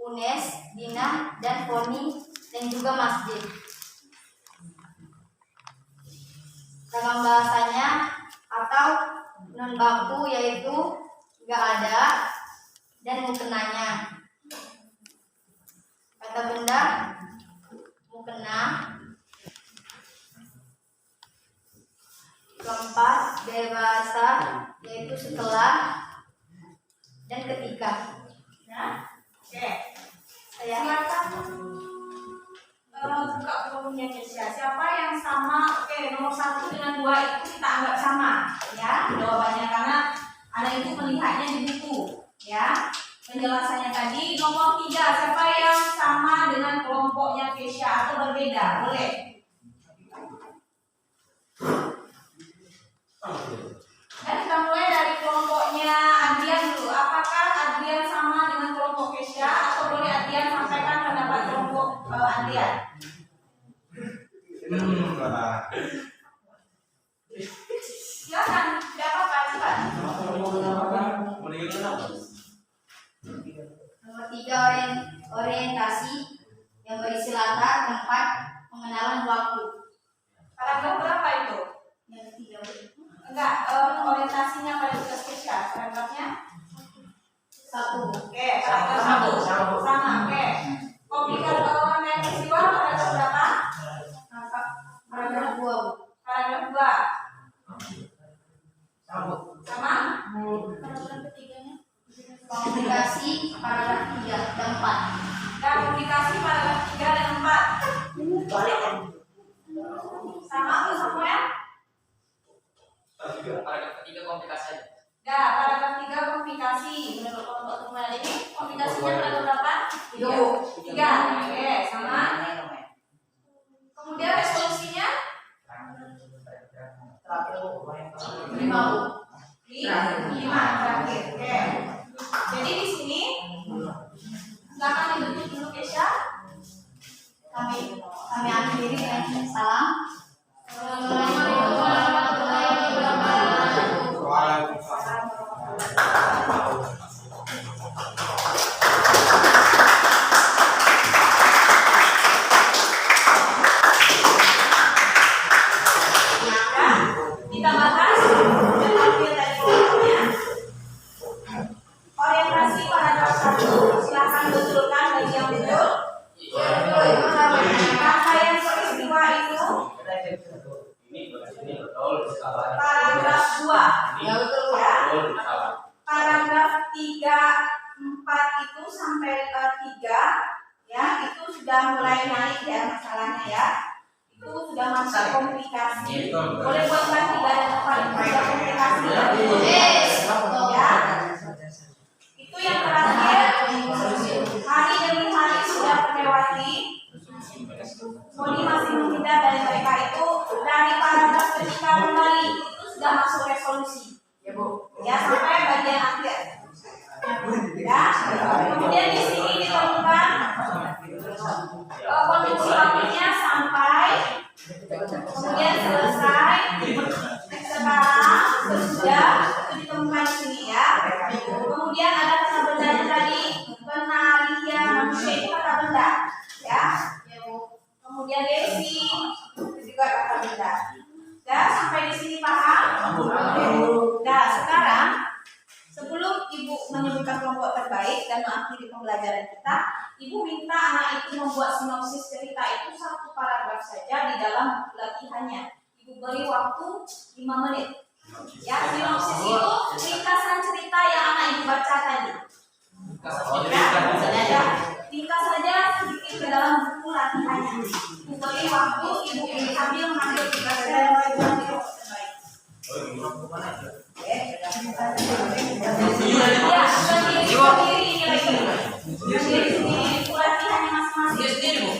Unes, Dina, dan Foni, dan juga masjid. Dalam bahasanya atau non baku yaitu nggak ada dan mukenanya. Kata benda mukena. Keempat, bahasa yaitu setelah dan ketika. Ya, oke. Saya Silakan buka kolomnya Kesya. Siapa yang sama? Oke, nomor 1 dengan 2 itu kita anggap sama, ya jawabannya karena ada itu melihatnya di buku, ya. Penjelasannya tadi nomor 3. Siapa yang sama dengan kelompoknya Kesya atau berbeda? Boleh. Dan kita mulai dari kelompoknya Adrian dulu. Apakah Adrian sama dengan kelompok Kesya atau boleh Adrian sampaikan pendapat kelompok Adrian? Silakan, tidak apa-apa, cepat. nomor 3, orientasi yang berisi latar, tempat, pengenalan waktu. Paragraf berapa itu? Yang 3. Enggak, orientasinya pada tugas Kesya. Paragrafnya? 1. Oke, paragraf 1. Sama, oke. Komplikasi pengenalan peristiwa paragraf berapa? Paragraf 2. Paragraf 2. Sama? Komunikasi paragraf 3 dan 4. Dan komunikasi paragraf 3 dan 4. Sama tuh semua ya? Paragraf ketiga komplikasi aja. Ya, paragraf 3 komunikasi. Menurut kelompok teman ini, komunikasinya paragraf berapa? 3. Oke, sama. Kemudian resolusinya? 5. 5 terakhir. Oke. Jadi di sini silakan dibentuk dulu Kesya. Kami akhiri dengan salam. Waalaikumsalam. Kita bahas hampir dari kelompoknya. Orientasi paragraf 1. Silakan betulkan bagi yang betul. Rangkaian peristiwa itu paragraf 2. Ya betul ya. Paragraf 3, 4 itu sampai 3 ya, itu sudah mulai naik ya masalahnya ya. Itu sudah masuk komplikasi. Boleh buatkan 3 dan 4 itu sudah komplikasi ya. Itu yang terakhir, hari demi hari sudah terlewati. Moni masih menghindar dari mereka itu. Dari paragraf ketika kembali itu sudah masuk resolusi ya, sampai bagian akhir ya. Kemudian di sini ditemukan kondisi waktunya sampai, kemudian selesai, sekarang, sudah, itu ditemukan di sini ya. Kemudian ada kata bendanya tadi, penarian manusia itu kata benda ya. Kemudian Desi itu juga kata benda. Ya, sampai di sini paham? mengakhiri pembelajaran kita, Ibu minta anak itu membuat sinopsis cerita itu 1 paragraf saja di dalam latihannya. Ibu beri waktu 5 menit. Ya, sinopsis itu ringkasan cerita yang anak Ibu baca tadi. Ya, ringkas saja sedikit ke dalam buku latihannya. Ibu beri waktu, Ibu sambil mengambil tugasnya dengan baik. Ya, sendiri lagi. Sendiri latihannya masing-masing.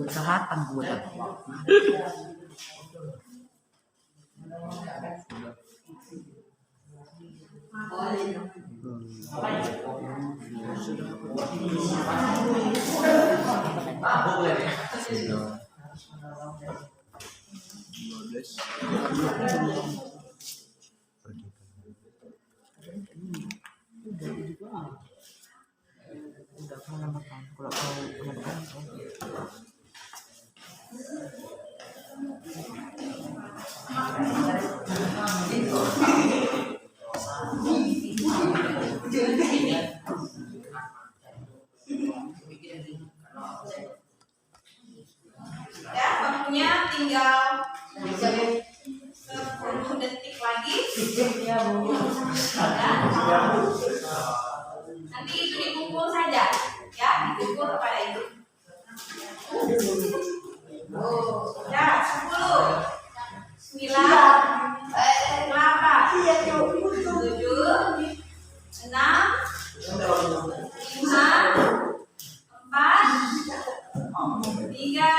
Kesehatan gue. menambahkan kalau mau menambahkan Ya, waktunya tinggal 10 detik lagi. Ya. Nanti itu dipukul saja, ya, dipukul kepada ibu. Ya, 10, 9, 8, 7, 6, 5, 4, 3,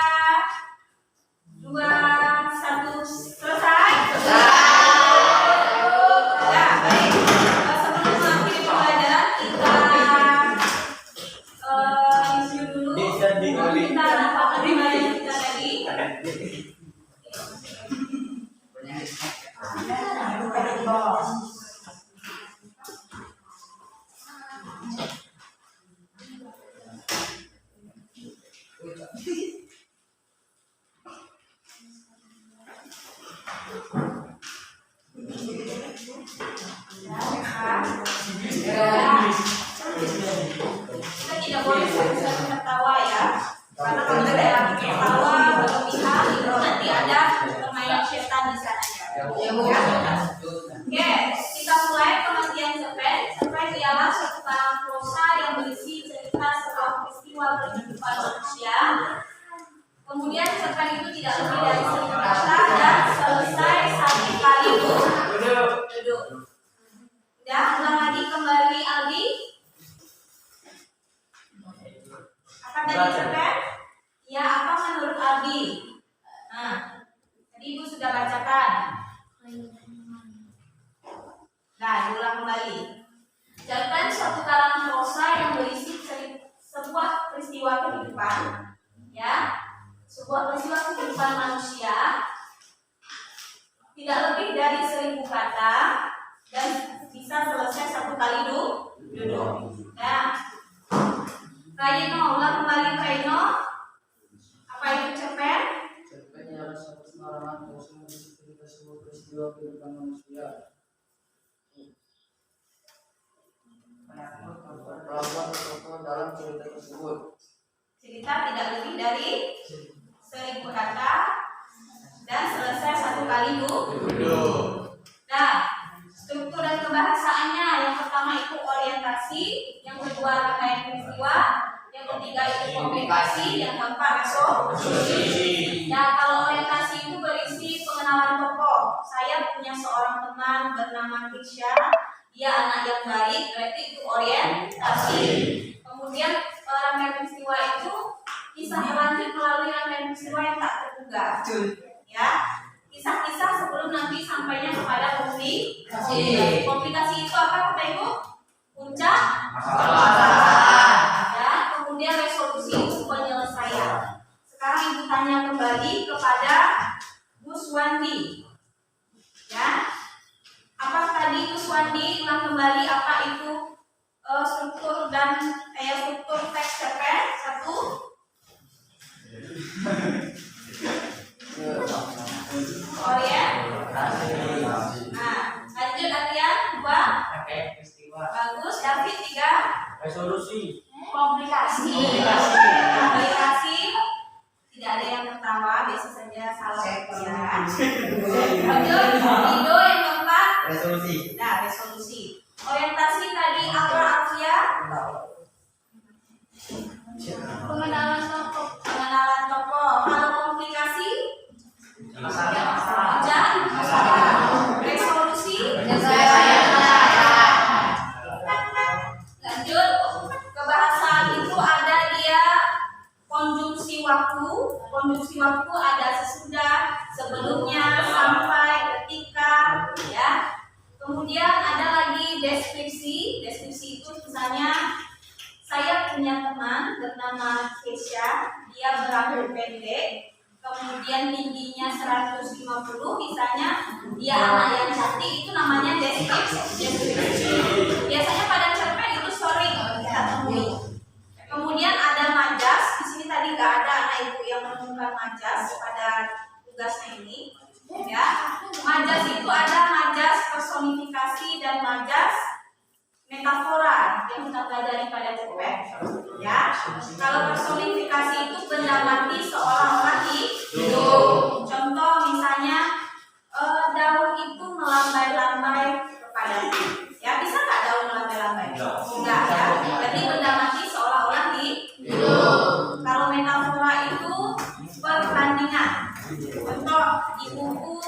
2, 1, selesai. Ya, baik. Sebelum mengakhiri pembelajaran kita review dulu. Kita rapatkan pembelajaran kita tadi. Kita tidak boleh sering tertawa ya, karena kalau kita tertawa berlebihan itu nanti ada permainan setan di sana ya. Oke, kita mulai pengertian cerpen. Cerpen ialah suatu karang prosa yang berisi cerita sebuah peristiwa kehidupan manusia. Kemudian cerpen itu tidak lebih dari 1000 kata dan selesai satu kali duduk. Ya, ulang lagi kembali Aldi. Apa tadi cerpen? Ya, apa menurut Aldi? Nah, tadi Ibu sudah bacakan. Nah, diulang kembali. Cerpen suatu karangan prosa yang berisi sebuah peristiwa kehidupan, ya, sebuah peristiwa kehidupan manusia, tidak lebih dari 1000 kata dan bisa selesai satu kali duduk. Nah, Raino, ulang kembali Raino. Apa itu cerpen? Cerpen ialah suatu karangan prosa yang berisi sebuah peristiwa kehidupan manusia. Pelawak tokoh dalam cerita tersebut. Cerita tidak lebih dari 1000 kata dan selesai satu kali duduk. Nah, struktur dan kebahasaannya, yang pertama itu orientasi, yang kedua rangkaian peristiwa, yang ketiga itu komunikasi, yang keempat resolusi. Nah, kalau orientasi itu berisi pengenalan tokoh. Saya punya seorang teman bernama Kisha, dia anak yang baik, berarti itu orientasi. Kemudian rangkaian peristiwa itu kisah berlanjut melalui rangkaian peristiwa yang tak terduga. Ya, kisah-kisah sebelum nanti sampainya kepada komplikasi. Komplikasi itu apa kata Ibu? Puncak masalah. Ya, kemudian resolusi itu penyelesaian. Sekarang Ibu tanya kembali kepada Bu Swandi. Ya, apa tadi Bu Swandi? Ulang kembali apa itu struktur dan struktur teks cerpen? 1. Nah, lanjut Adrian 2. Bagus. David 3. Resolusi. Komplikasi. Tidak ada yang tertawa, biasa saja salah ya. Lanjut Indo yang keempat. Resolusi. Nah, resolusi. Orientasi tadi apa Alfia? Pengenalan tokoh. Pengenalan tokoh. Kalau komplikasi? Masalah. Resolusi? Lanjut, kebahasaan itu ada dia konjungsi waktu. Konjungsi waktu ada sesudah, sebelumnya, sampai, ketika, ya. Kemudian ada lagi deskripsi. Deskripsi itu misalnya saya punya teman bernama Kesha, dia berambut pendek, kemudian tingginya 150, misalnya dia anak yang cantik, itu namanya deskripsi. Biasanya pada cerpen itu sering kita temui. Kemudian majas, metafora yang kita pelajari pada cepet. Ya, kalau personifikasi itu benda mati seolah-olah hidup. Contoh misalnya daun itu melambai-lambai kepadaku. Ya, bisa nggak daun melambai-lambai? Enggak ya. Berarti benda mati seolah-olah hidup. Kalau metafora itu perbandingan. Contoh ibuku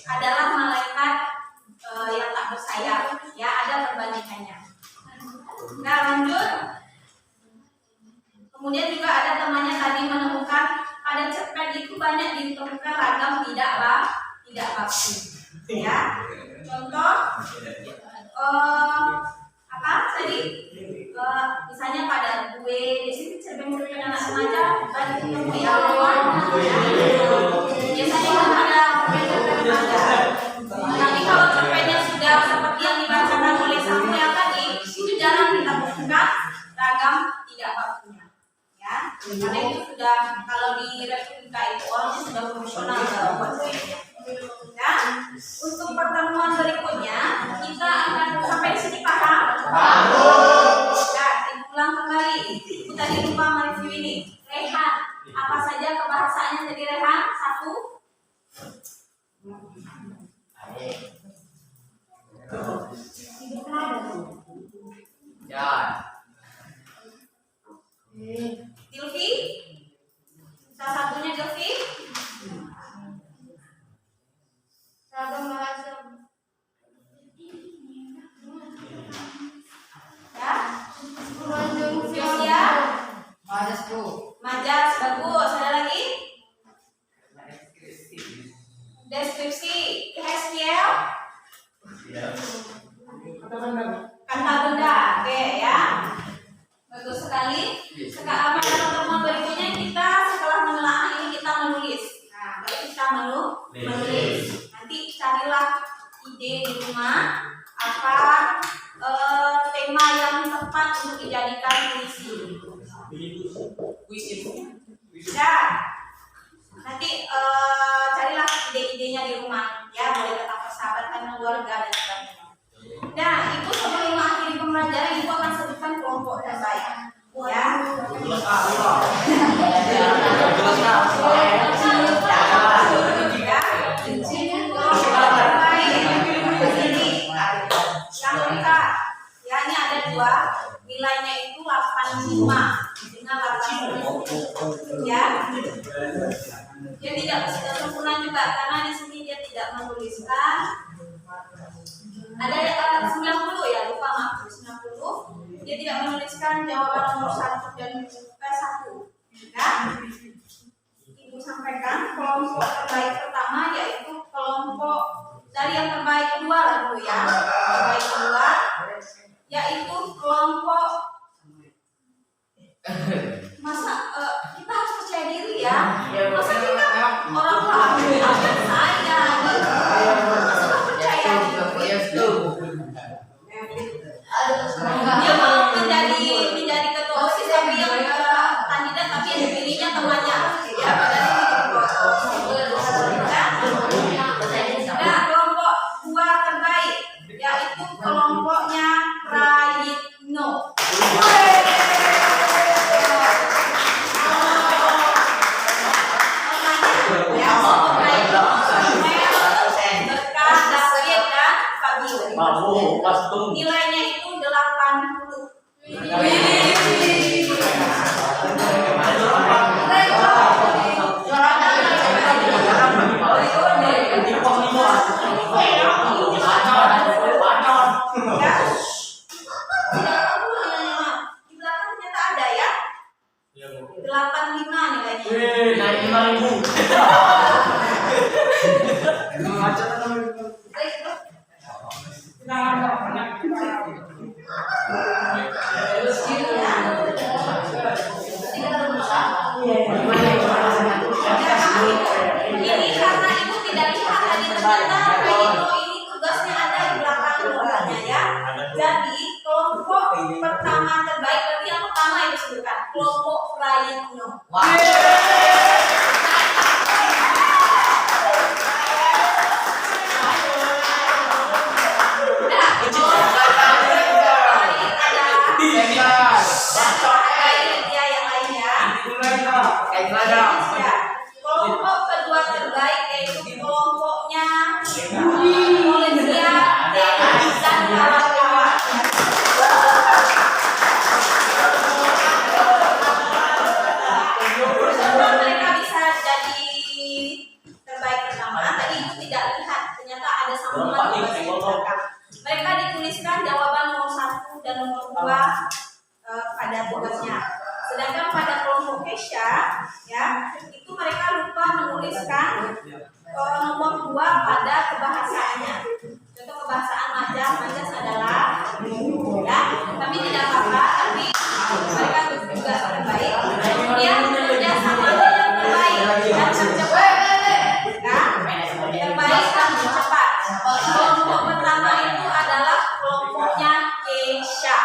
adalah malaikat yang tak bersayap. Ya, ada perbandingannya. Nah, lanjut. Kemudian juga ada temannya tadi menemukan pada cerpen itu banyak ditemukan ragam tidak baku. Ya, contoh apa tadi? Misalnya pada gue di sini cerpen-cerpen anak remaja banyak ketemu ya. Biasanya kan ada cerpen-cerpen remaja. Tapi kalau cerpennya sudah seperti yang dibacakan oleh Samuel tadi, itu jarang kita temukan ragam tidak bakunya. Ya, karena itu sudah kalau di Republika itu orangnya sudah profesional dalam buat cerpennya. Ya, untuk pertemuan berikutnya kita akan sampai di sini paham? Ya, diulang kembali. Ibu tadi lupa mereview ini. Rehan, apa saja kebahasaannya tadi Rehan? 1. Ya. Dilfi? Salah satunya Dilfi? Ragam bahasa. Ya. Josia? Majas, bagus. Ada lagi? Deskripsi. Hestiel? Kata benda. Oke ya. Bagus sekali. Sekarang pada pertemuan berikutnya kita setelah menelaah ini kita menulis. Nah, baru kita menulis. Nanti carilah ide di rumah apa tema yang tepat untuk dijadikan puisi. Ya, nanti carilah ide-idenya di rumah. Ya, boleh tetap persahabatan keluarga dan sebagainya. Nah, ibu sebelum mengakhiri pembelajaran ibu akan sebutkan kelompok terbaik. Ya. Ya, ini ada 2, nilainya itu 85 dengan 80. Ya. Dia tidak sempurna juga karena di sini dia tidak menuliskan. Ada 90 ya, lupa maaf 90. Dia tidak menuliskan jawaban nomor 1 dan 1. Ya. Ibu sampaikan kelompok terbaik pertama yaitu kelompok dari yang terbaik kedua lah dulu ya. Terbaik kedua yaitu kelompok masa kita harus percaya diri ya. Masa kita orang lain saya masa nggak percaya gitu. Dia mau menjadi ketua OSIS tapi yang kandidat tapi yang dipilihnya temannya ya padahal nah kelompok 2 terbaik yaitu kelompoknya Prayitno. Nilainya itu 85. Pertama terbaik berarti yang pertama yang disebutkan kelompok Prayitno. sambungan bahasa di belakang. Mereka dituliskan jawaban nomor 1 dan nomor 2 pada tugasnya. Sedangkan pada kelompok Kesha, ya, itu mereka lupa menuliskan nomor 2 pada kebahasaannya. Contoh kebahasaan majas adalah, ya, tapi tidak apa-apa, tapi mereka juga terbaik. Kemudian kerjasamanya yang terbaik dan tercepat, ya, terbaik dan tercepat. Kelompok pertama itu adalah kelompoknya Kesha.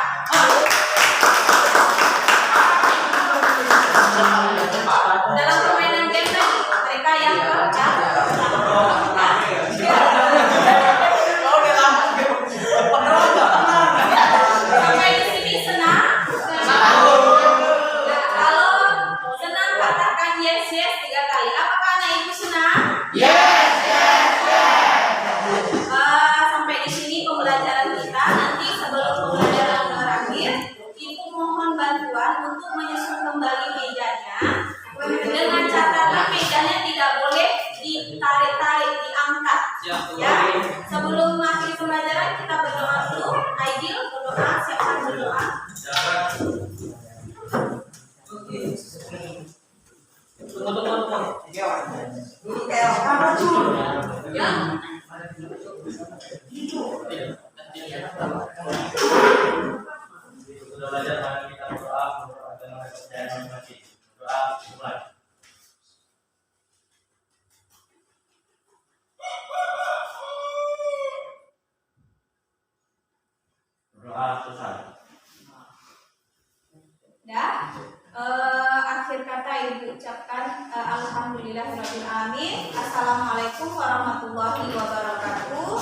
Dalam permainan game tadi, mereka yang sampai di sini senang. Nah, kalau senang katakan yes 3 kali. Apakah anak ibu senang? Yes. Sampai di sini pembelajaran kita. Nanti sebelum pembelajaran berakhir, ibu mohon bantuan untuk menyusun kembali mejanya. Dengan catatan mejanya tidak boleh ditarik-tarik, diangkat. Ya, sebelum akhir pembelajaran kita berdoa dulu. Aidil berdoa, siapkan berdoa. Ya. Akhir kata ibu ucapkan alhamdulillahirabbil alamin. Assalamualaikum warahmatullahi wabarakatuh.